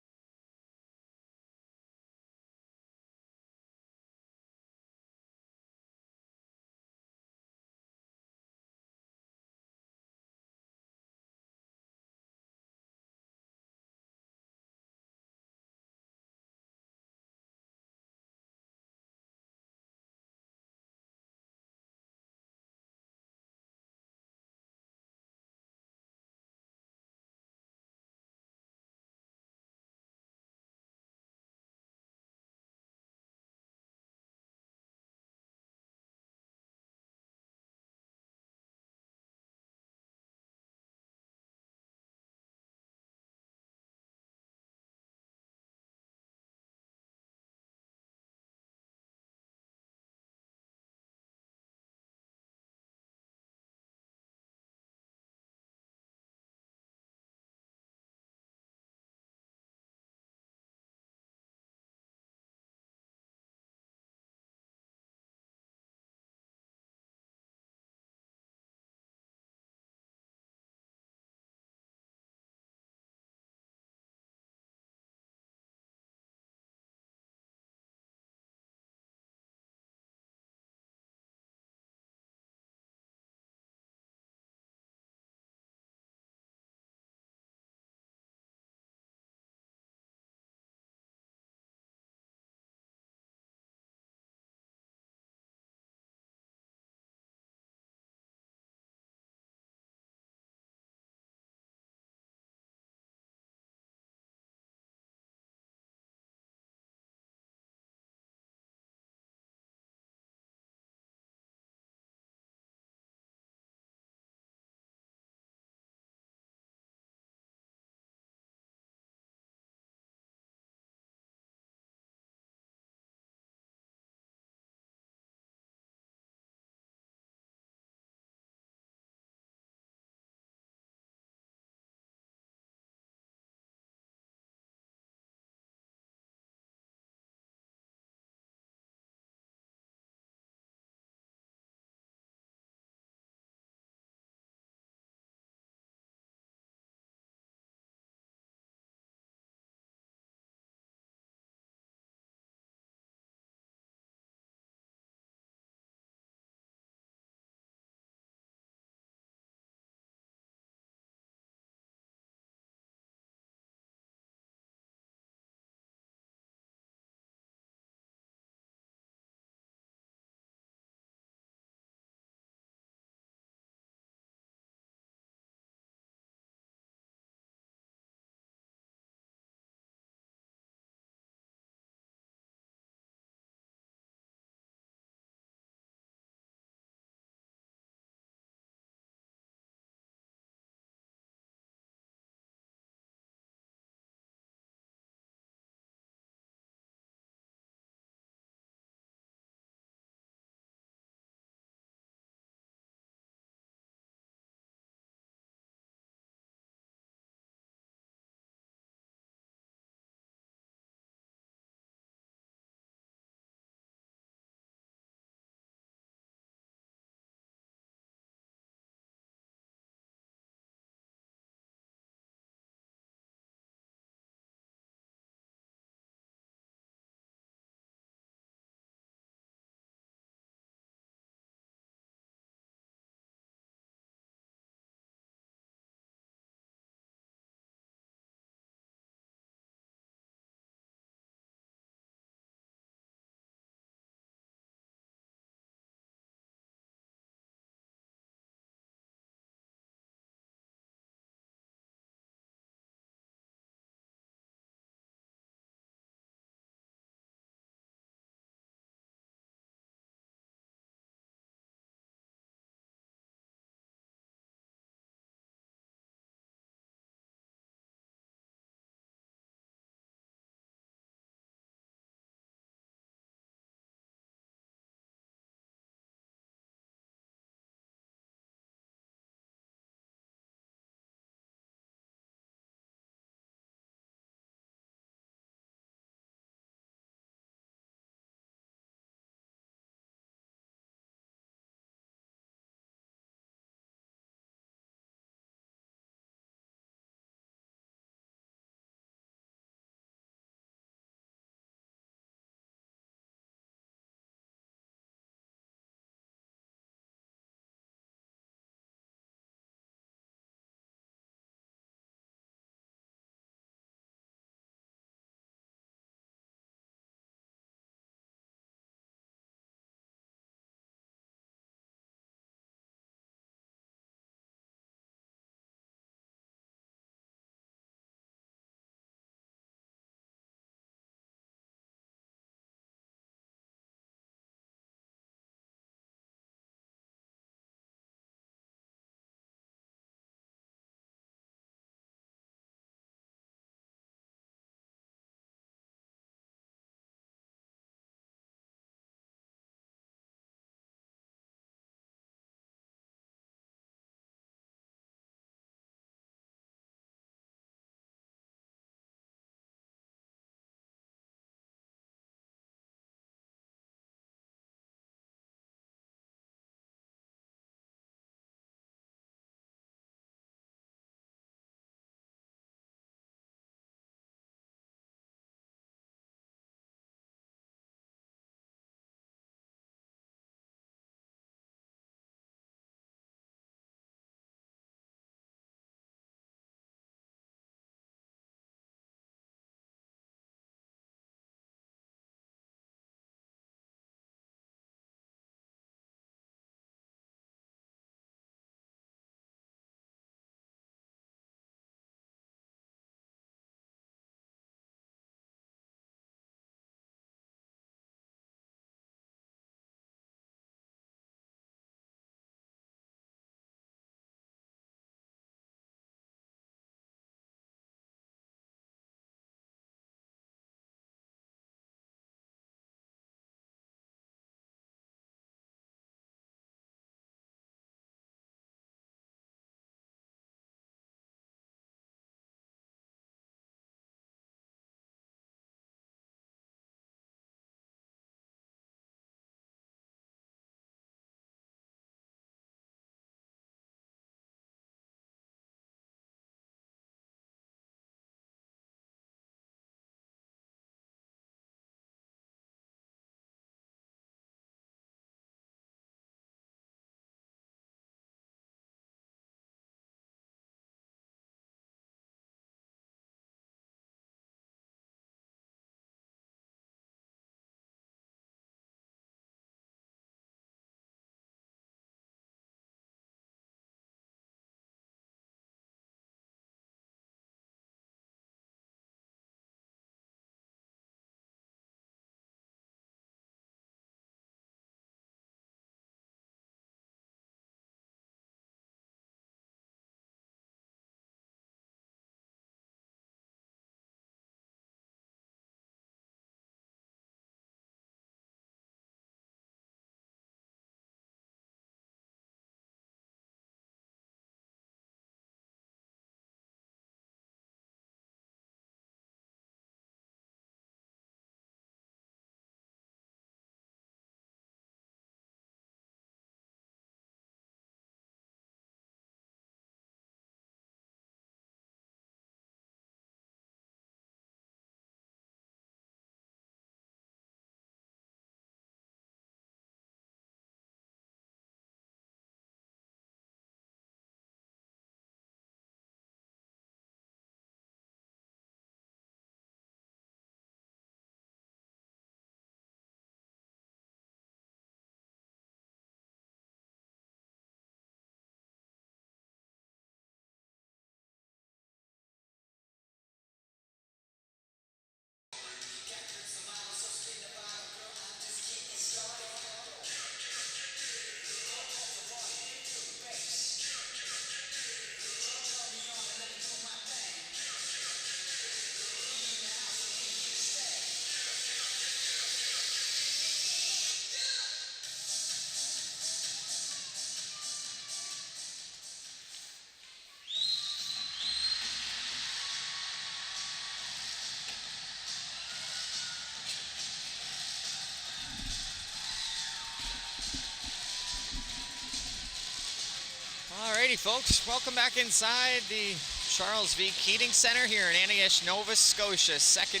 Alrighty, folks, welcome back inside the Charles V. Keating Center here in Antigonish, Nova Scotia. Third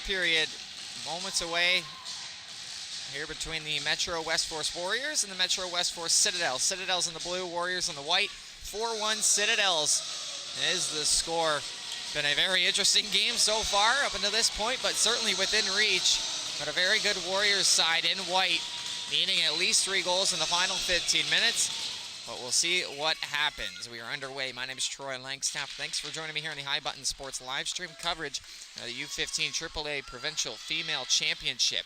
period, moments away here between the Metro West Force Warriors and the Metro West Force Citadels. Citadels in the blue, Warriors in the white. 4-1 Citadels is the score. Been a very interesting game so far up until this point, but certainly within reach. But a very good Warriors side in white, needing at least 3 goals in the final 15 minutes. But we'll see what happens. We are underway. My name is Troy Langstaff. Thanks for joining me here on the High Button Sports live stream coverage of the U15AAA Provincial Female Championship.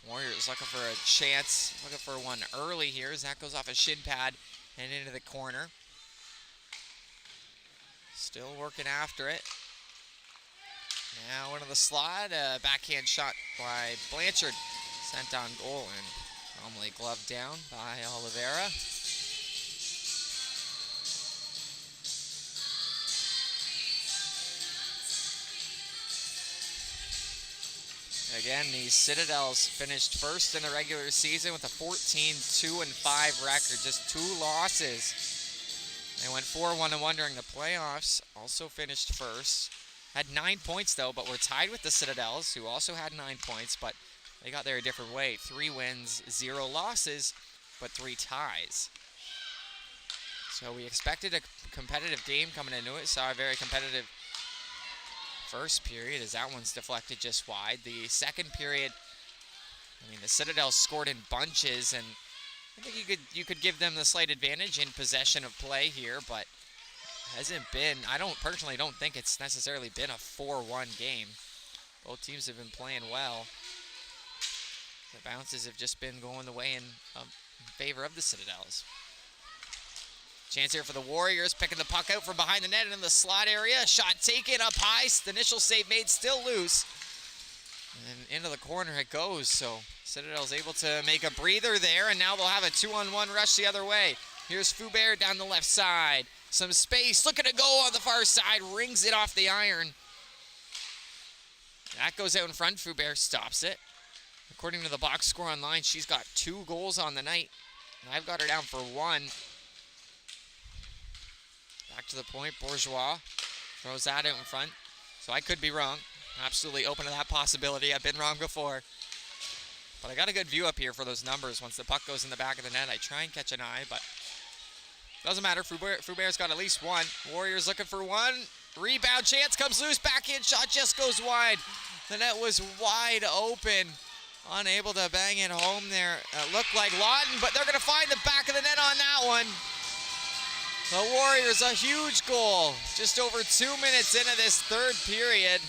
Warriors looking for a chance, looking for one early here. Zach goes off a shin pad and into the corner. Still working after it. Now into the slot, a backhand shot by Blanchard. Sent on goal and normally gloved down by Oliveira. Again, the Citadels finished first in the regular season with a 14-2-5 record, just 2 losses. They went 4-1-1 during the playoffs, also finished first. Had 9 points though, but were tied with the Citadels, who also had 9 points, but they got there a different way. 3 wins, 0 losses, but 3 ties. So we expected a competitive game coming into it. Saw a very competitive first period as that one's deflected just wide. The second period, I mean, the Citadels scored in bunches, and I think you could give them the slight advantage in possession of play here, but hasn't been, I personally don't think it's necessarily been a 4-1 game. Both teams have been playing well. The bounces have just been going the way in favor of the Citadels. Chance here for the Warriors, picking the puck out from behind the net in the slot area. Shot taken up high, the initial save made, still loose. And into the corner it goes, so Citadel's able to make a breather there, and now they'll have a 2-on-1 rush the other way. Here's Foubert down the left side. Some space, looking to go on the far side, rings it off the iron. That goes out in front, Foubert stops it. According to the box score online, she's got 2 goals on the night, and I've got her down for 1. Back to the point, Bourgeois throws that out in front. So I could be wrong. Absolutely open to that possibility. I've been wrong before. But I got a good view up here for those numbers. Once the puck goes in the back of the net, I try and catch an eye, but doesn't matter. Foubert's got at least 1. Warriors looking for 1. Rebound chance comes loose. Backhand shot just goes wide. The net was wide open. Unable to bang it home there. Looked like Lawton, but they're going to find the back of the net on that one. The Warriors, a huge goal. Just over 2 minutes into this third period.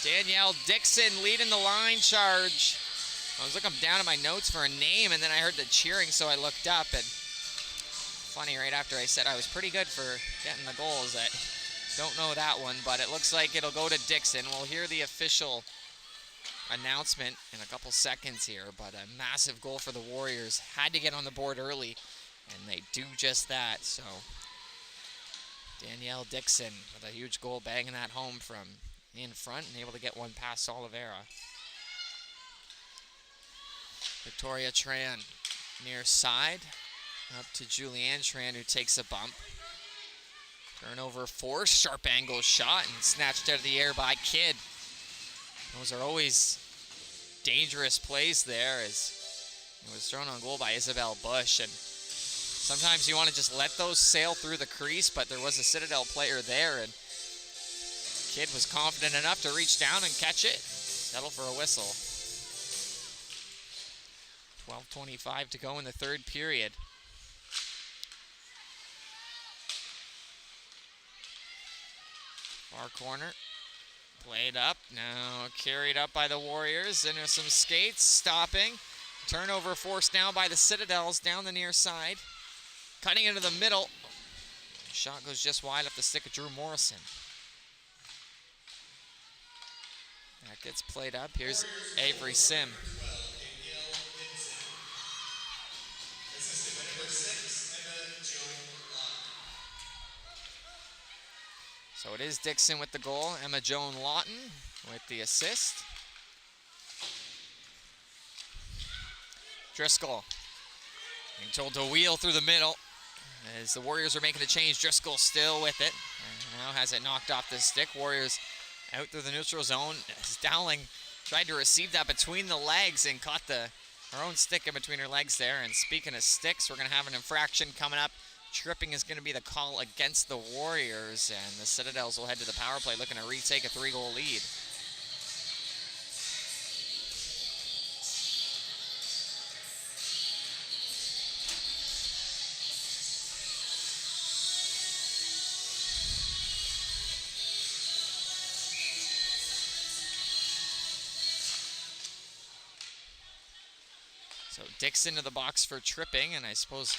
Danielle Dixon leading the line charge. I was looking down at my notes for a name, and then I heard the cheering, so I looked up. And funny, right after I said I was pretty good for getting the goals, I don't know that one, but it looks like it'll go to Dixon. We'll hear the official announcement in a couple seconds here, but a massive goal for the Warriors. Had to get on the board early, and they do just that. So Danielle Dixon with a huge goal, banging that home from in front and able to get one past Oliveira. Victoria Tran near side, up to Julianne Tran, who takes a bump. Turnover force, sharp angle shot, and snatched out of the air by Kidd. Those are always dangerous plays there, as it was thrown on goal by Isabel Bush. And sometimes you want to just let those sail through the crease, but there was a Citadel player there, and Kidd was confident enough to reach down and catch it. Settle for a whistle. 12:25 to go in the third period. Far corner. Played up, now carried up by the Warriors into some skates, stopping. Turnover forced now by the Citadels down the near side. Cutting into the middle. Shot goes just wide off the stick of Drew Morrison. That gets played up. Here's Avery Sim. So it is Dixon with the goal. Emma Joan Lawton with the assist. Driscoll being told to wheel through the middle as the Warriors are making a change. Driscoll still with it. And now has it knocked off the stick. Warriors out through the neutral zone. As Dowling tried to receive that between the legs and caught her own stick in between her legs there. And speaking of sticks, we're going to have an infraction coming up. Tripping is going to be the call against the Warriors, and the Citadels will head to the power play looking to retake a 3-goal lead. So Dixon to the box for Tripping, and I suppose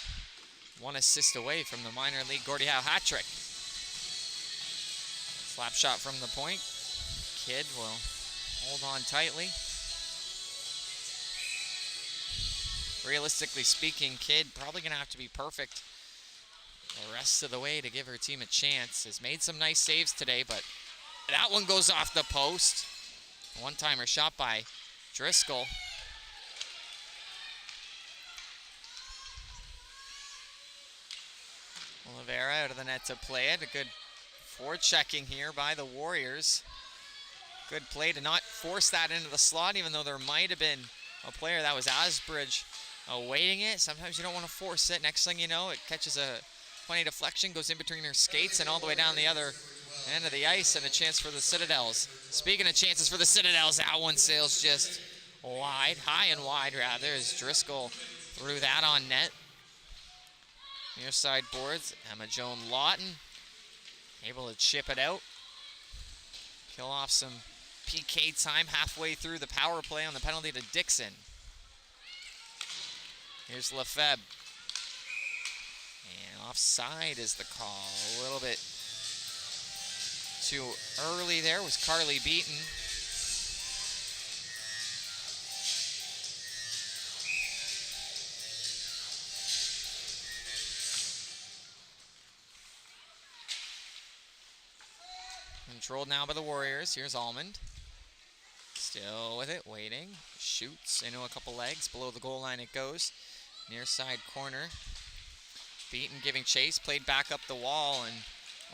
one assist away from the minor league Gordie Howe hat trick. Slap shot from the point. Kidd will hold on tightly. Realistically speaking, Kidd probably going to have to be perfect the rest of the way to give her team a chance. Has made some nice saves today, but that one goes off the post. One-timer shot by Driscoll. Oliveira out of the net to play it. A good forechecking here by the Warriors. Good play to not force that into the slot, even though there might have been a player, that was Asbridge, awaiting it. Sometimes you don't want to force it. Next thing you know, it catches a funny deflection, goes in between her skates and all the way down the other end of the ice, and a chance for the Citadels. Speaking of chances for the Citadels, that one sails just wide, high and wide rather, as Driscoll threw that on net. Near side boards, Emma Joan Lawton able to chip it out. Kill off some PK time halfway through the power play on the penalty to Dixon. Here's Lefebvre. And offside is the call. A little bit too early there. Was Carly Beaton. Controlled now by the Warriors. Here's Almond. Still with it, waiting. Shoots into a couple legs. Below the goal line it goes. Near side corner. Beaton giving chase. Played back up the wall and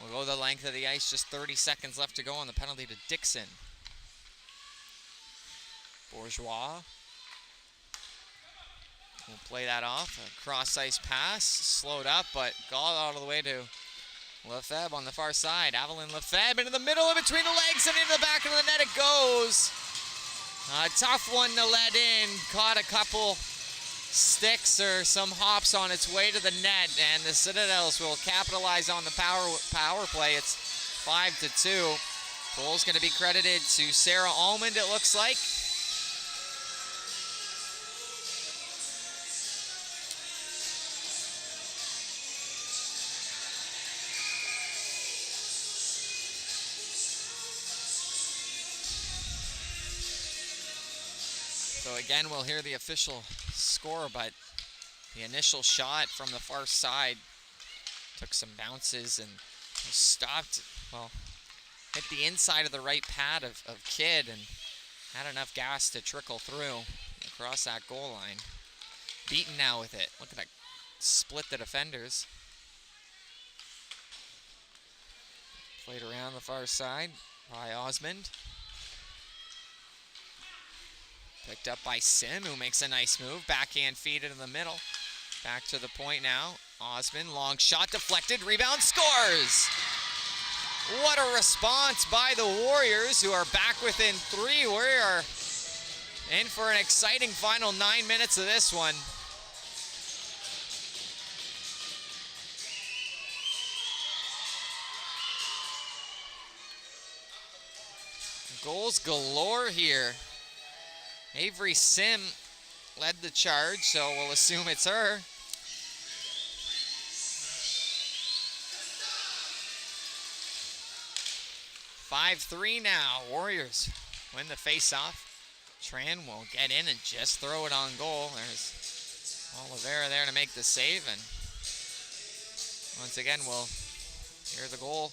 will go the length of the ice. Just 30 seconds left to go on the penalty to Dixon. Bourgeois will play that off. A cross-ice pass. Slowed up, but got all the way to Lefebvre on the far side. Evelyn Lefebvre into the middle of between the legs and into the back of the net it goes. A tough one to let in. Caught a couple sticks or some hops on its way to the net, and the Citadels will capitalize on the power play. It's 5-2. Goal's going to be credited to Sarah Almond, it looks like. So again, we'll hear the official score, but the initial shot from the far side took some bounces and stopped, well, hit the inside of the right pad of Kidd and had enough gas to trickle through across that goal line. Beaten now with it. Look at that, split the defenders. Played around the far side by Osmond. Picked up by Sim, who makes a nice move. Backhand feed into the middle. Back to the point now. Osmond, long shot deflected. Rebound, scores! What a response by the Warriors, who are back within 3. We are in for an exciting final 9 minutes of this one. Goals galore here. Avery Sim led the charge, so we'll assume it's her. (5-3) now. Warriors win the face-off. Tran will get in and just throw it on goal. There's Oliveira there to make the save, and once again we'll hear the goal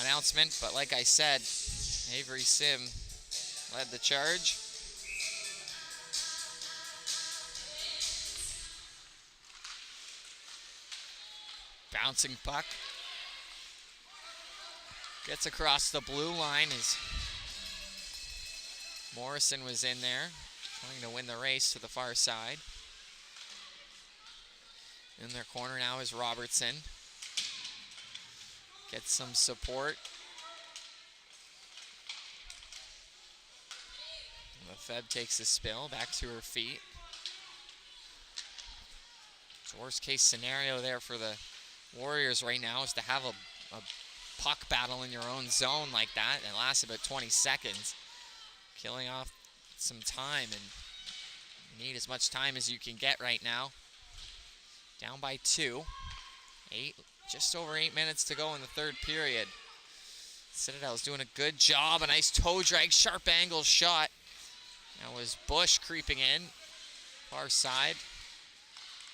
announcement. But like I said, Avery Sim led the charge. Bouncing puck. Gets across the blue line as Morrison was in there, trying to win the race to the far side. In their corner now is Robertson. Gets some support. Lefebvre takes a spill, back to her feet. It's a worst case scenario there for the Warriors right now is to have a puck battle in your own zone like that. It lasts about 20 seconds. Killing off some time, and you need as much time as you can get right now. Down by 2. Just over 8 minutes to go in the third period. Citadels doing a good job. A nice toe drag, sharp angle shot. That was Bush creeping in. Far side.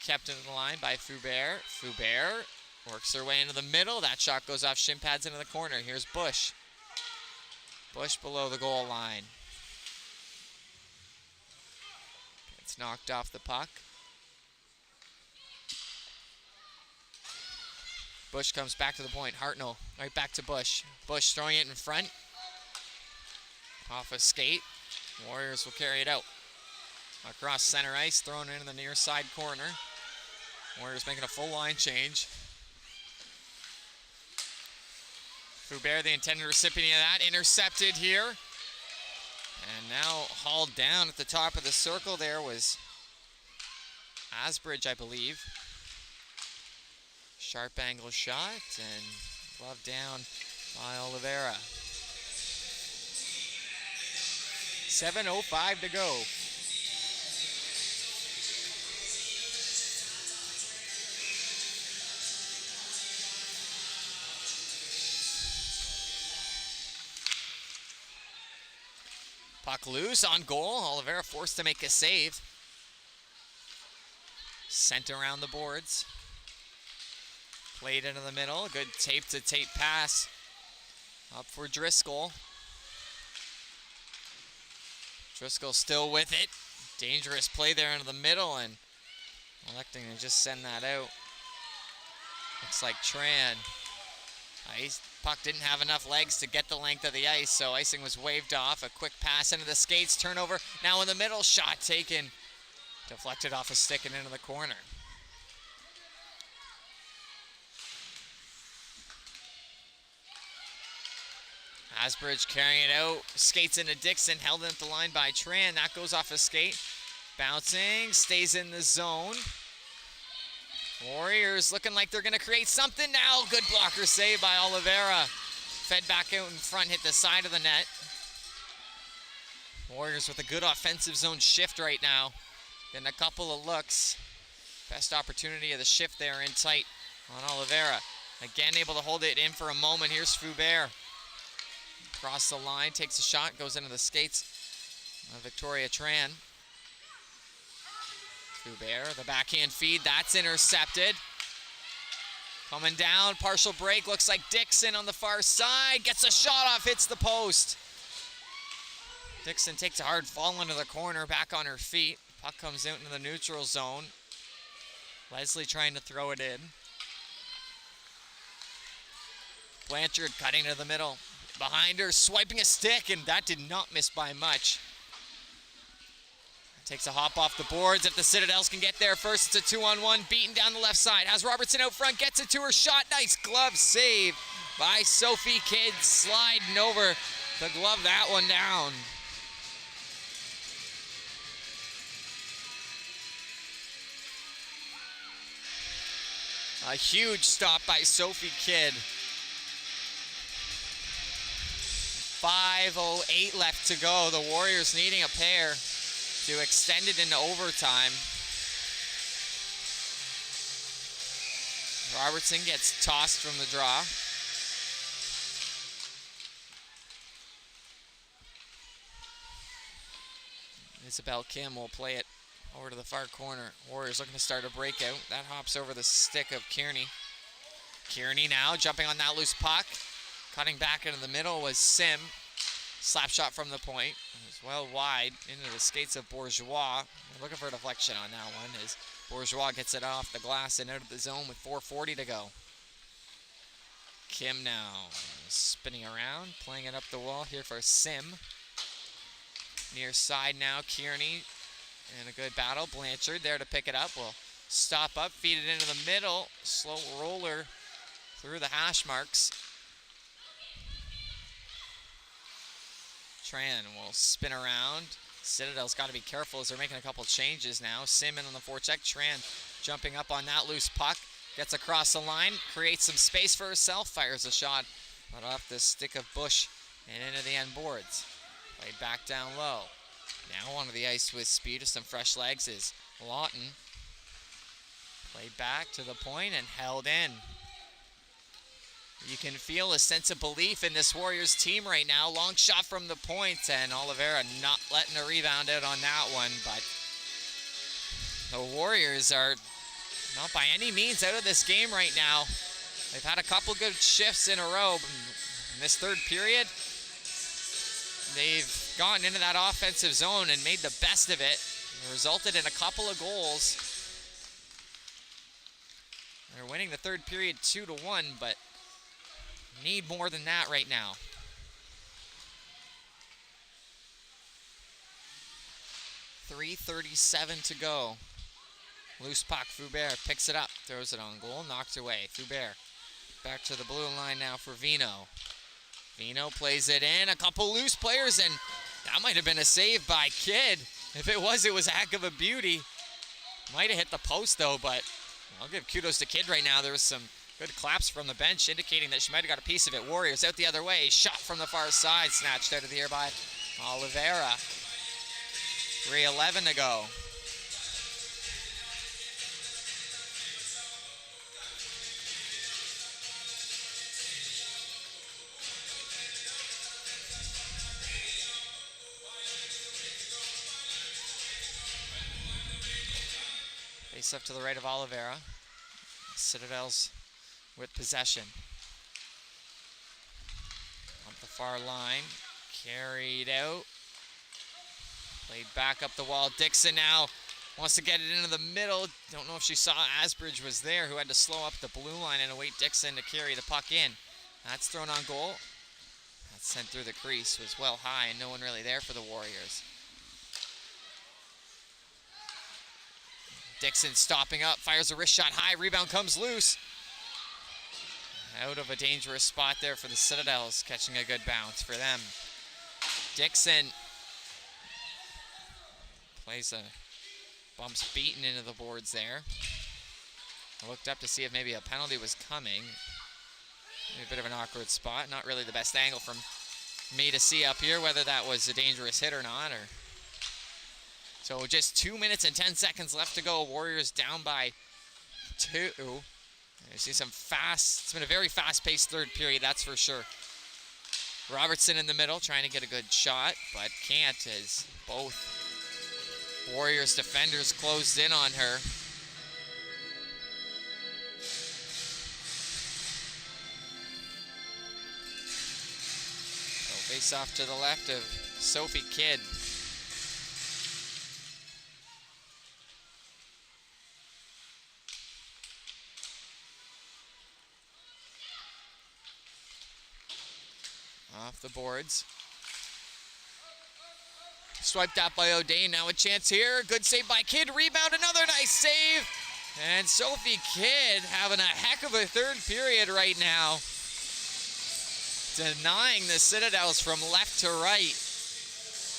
Kept into the line by Foubert. Foubert works their way into the middle. That shot goes off shin pads into the corner. Here's Bush. Bush below the goal line. It's knocked off the puck. Bush comes back to the point. Hartnell right back to Bush. Bush throwing it in front. Off a skate. Warriors will carry it out. Across center ice, thrown into the near side corner. Warriors making a full line change. Foubert, the intended recipient of that, intercepted here. And now hauled down at the top of the circle there was Asbridge, I believe. Sharp angle shot and glove down by Oliveira. 7:05 to go. Puck loose on goal. Oliveira forced to make a save. Sent around the boards. Played into the middle. Good tape-to-tape pass. Up for Driscoll. Driscoll still with it. Dangerous play there into the middle and electing to just send that out. Looks like Tran. Puck didn't have enough legs to get the length of the ice, so icing was waved off. A quick pass into the skates, turnover. Now in the middle, shot taken. Deflected off a stick and into the corner. Asbridge carrying it out, skates into Dixon, held in at the line by Tran. That goes off a skate. Bouncing, stays in the zone. Warriors looking like they're gonna create something now. Good blocker save by Oliveira. Fed back out in front, hit the side of the net. Warriors with a good offensive zone shift right now. Getting a couple of looks. Best opportunity of the shift there in tight on Oliveira. Again, able to hold it in for a moment. Here's Foubert. Across the line, takes a shot, goes into the skates. Victoria Tran. Foubert, the backhand feed, that's intercepted. Coming down, partial break, looks like Dixon on the far side. Gets a shot off, hits the post. Dixon takes a hard fall into the corner, back on her feet. Puck comes out into the neutral zone. Leslie trying to throw it in. Blanchard cutting to the middle. Behind her, swiping a stick, and that did not miss by much. Takes a hop off the boards. If the Citadels can get there first, it's a 2-on-1. Beaten down the left side. Has Robertson out front, gets it to her shot. Nice glove save by Sophie Kidd, sliding over to glove that one down. A huge stop by Sophie Kidd. 5:08 left to go. The Warriors needing a pair to extend it into overtime. Robertson gets tossed from the draw. Isabel Kim will play it over to the far corner. Warriors looking to start a breakout. That hops over the stick of Kearney. Kearney now jumping on that loose puck. Cutting back into the middle was Sim. Slap shot from the point. It was well wide into the skates of Bourgeois. We're looking for a deflection on that one as Bourgeois gets it off the glass and out of the zone with 4:40 to go. Kim now spinning around, playing it up the wall here for Sim. Near side now, Kearney in a good battle. Blanchard there to pick it up. Will stop up, feed it into the middle. Slow roller through the hash marks. Tran will spin around. Citadel's got to be careful as they're making a couple changes now. Sim in on the forecheck. Tran jumping up on that loose puck. Gets across the line, creates some space for herself, fires a shot but off the stick of Bush and into the end boards. Played back down low. Now onto the ice with speed with some fresh legs is Lawton. Played back to the point and held in. You can feel a sense of belief in this Warriors team right now. Long shot from the point, and Oliveira not letting a rebound out on that one, but the Warriors are not by any means out of this game right now. They've had a couple good shifts in a row. In this third period, they've gotten into that offensive zone and made the best of it. It resulted in a couple of goals. They're winning the third period 2-1, but need more than that right now. .337 to go. Loose puck, Foubert picks it up, throws it on goal, knocked away. Foubert back to the blue line now for Vino. Vino plays it in, a couple loose players, and that might have been a save by Kidd. If it was a heck of a beauty. Might have hit the post though, but I'll give kudos to Kidd right now. There was some good claps from the bench indicating that she might have got a piece of it. Warriors out the other way, shot from the far side, snatched out of the air by Oliveira. 3:11 to go. Face up to the right of Oliveira. Citadels with possession. Up the far line. Carried out. Played back up the wall. Dixon now wants to get it into the middle. Don't know if she saw Asbridge was there, who had to slow up the blue line and await Dixon to carry the puck in. That's thrown on goal. That's sent through the crease. Was well high and no one really there for the Warriors. Dixon stopping up, fires a wrist shot high, rebound comes loose. Out of a dangerous spot there for the Citadels, catching a good bounce for them. Dixon plays bumps beaten into the boards there. I looked up to see if maybe a penalty was coming. Maybe a bit of an awkward spot, not really the best angle from me to see up here, whether that was a dangerous hit or not. So just 2 minutes and 10 seconds left to go. Warriors down by 2. You see some fast, it's been a very fast-paced third period, that's for sure. Robertson in the middle trying to get a good shot, but can't as both Warriors defenders closed in on her. So face off to the left of Sophie Kidd. Off the boards. Swiped out by O'Day. Now a chance here. Good save by Kidd. Rebound. Another nice save. And Sophie Kidd having a heck of a third period right now. Denying the Citadels from left to right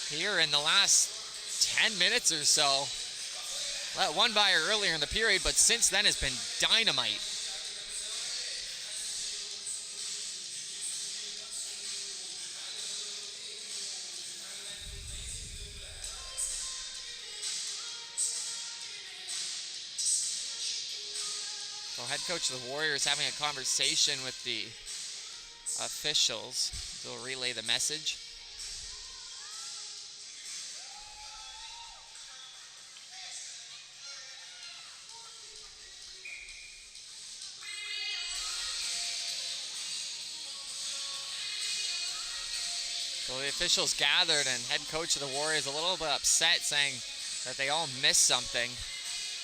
here in the last 10 minutes or so. Let one by her earlier in the period, but since then has been dynamite. So head coach of the Warriors having a conversation with the officials. They'll relay the message. So the officials gathered, and head coach of the Warriors a little bit upset, saying that they all missed something.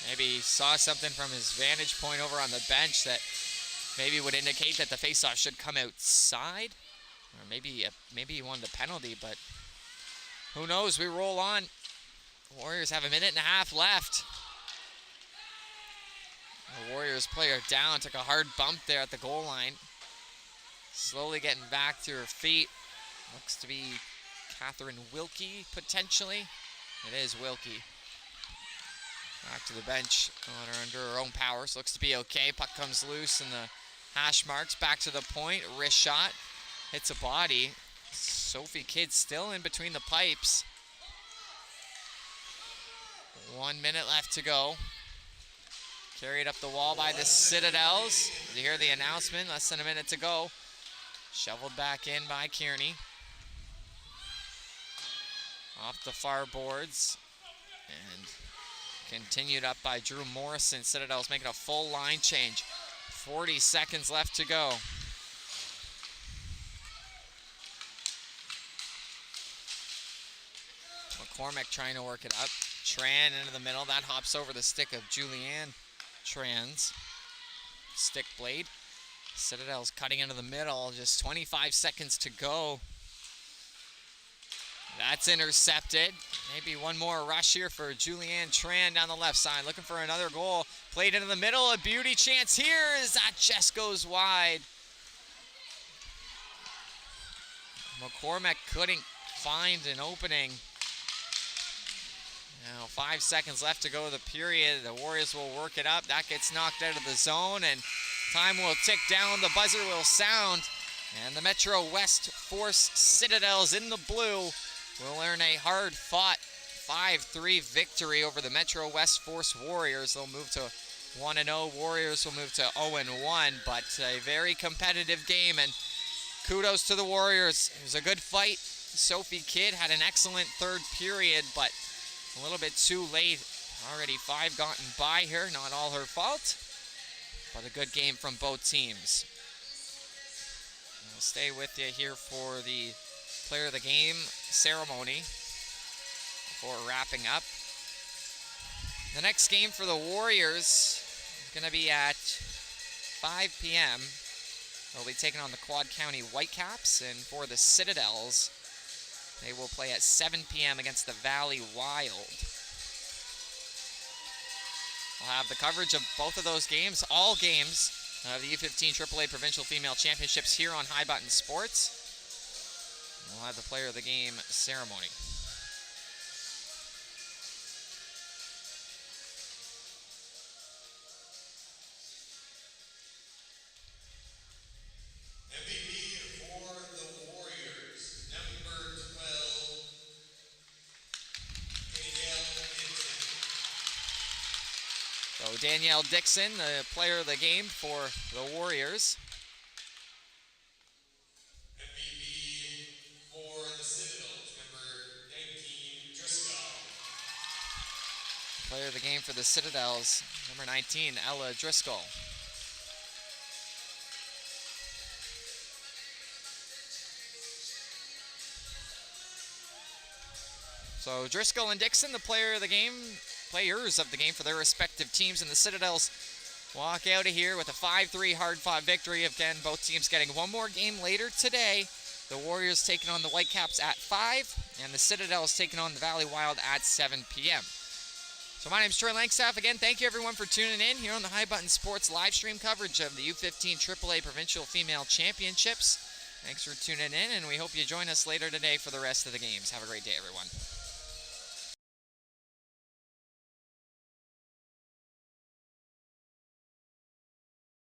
Maybe he saw something from his vantage point over on the bench that maybe would indicate that the faceoff should come outside. Or maybe he wanted a penalty, but who knows? We roll on. Warriors have a minute and a half left. The Warriors player down, took a hard bump there at the goal line. Slowly getting back to her feet. Looks to be Catherine Wilkie, potentially. It is Wilkie. Back to the bench, on her under her own power, so looks to be okay. Puck comes loose in the hash marks. Back to the point, wrist shot. Hits a body. Sophie Kidd still in between the pipes. 1 minute left to go. Carried up the wall by the Citadels. You hear the announcement, less than a minute to go. Shoveled back in by Kearney. Off the far boards. And continued up by Drew Morrison. Citadels making a full line change. 40 seconds left to go. McCormick trying to work it up. Tran into the middle. That hops over the stick of Julianne Tran's stick blade. Citadels cutting into the middle. Just 25 seconds to go. That's intercepted. Maybe one more rush here for Julianne Tran down the left side. Looking for another goal. Played into the middle. A beauty chance here as that just goes wide. McCormick couldn't find an opening. Now 5 seconds left to go of the period. The Warriors will work it up. That gets knocked out of the zone and time will tick down. The buzzer will sound. And the Metro West Force Citadels in the blue will earn a hard-fought 5-3 victory over the Metro West Force Warriors. They'll move to 1-0. Warriors will move to 0-1, but a very competitive game, and kudos to the Warriors. It was a good fight. Sophie Kidd had an excellent third period, but a little bit too late. Already 5 gotten by her. Not all her fault, but a good game from both teams. I'll stay with you here for the player of the game ceremony before wrapping up. The next game for the Warriors is going to be at 5 p.m. They'll be taking on the Quad County Whitecaps, and for the Citadels, they will play at 7 p.m. against the Valley Wild. We'll have the coverage of both of those games, all games of the U15 AAA Provincial Female Championships here on High Button Sports. We'll have the player of the game ceremony. MVP for the Warriors, number 12, Danielle Dixon. So Danielle Dixon, the player of the game for the Warriors. MVP for the Citadels, number 19, Driscoll. Player of the game for the Citadels, number 19, Ella Driscoll. So Driscoll and Dixon, the players of the game for their respective teams, and the Citadels walk out of here with a 5-3 hard-fought victory. Again, both teams getting one more game later today. The Warriors taking on the Whitecaps at 5, and the Citadels taking on the Valley Wild at 7 p.m. So my name is Troy Langstaff. Again, thank you everyone for tuning in here on the High Button Sports live stream coverage of the U15 AAA Provincial Female Championships. Thanks for tuning in, and we hope you join us later today for the rest of the games. Have a great day, everyone.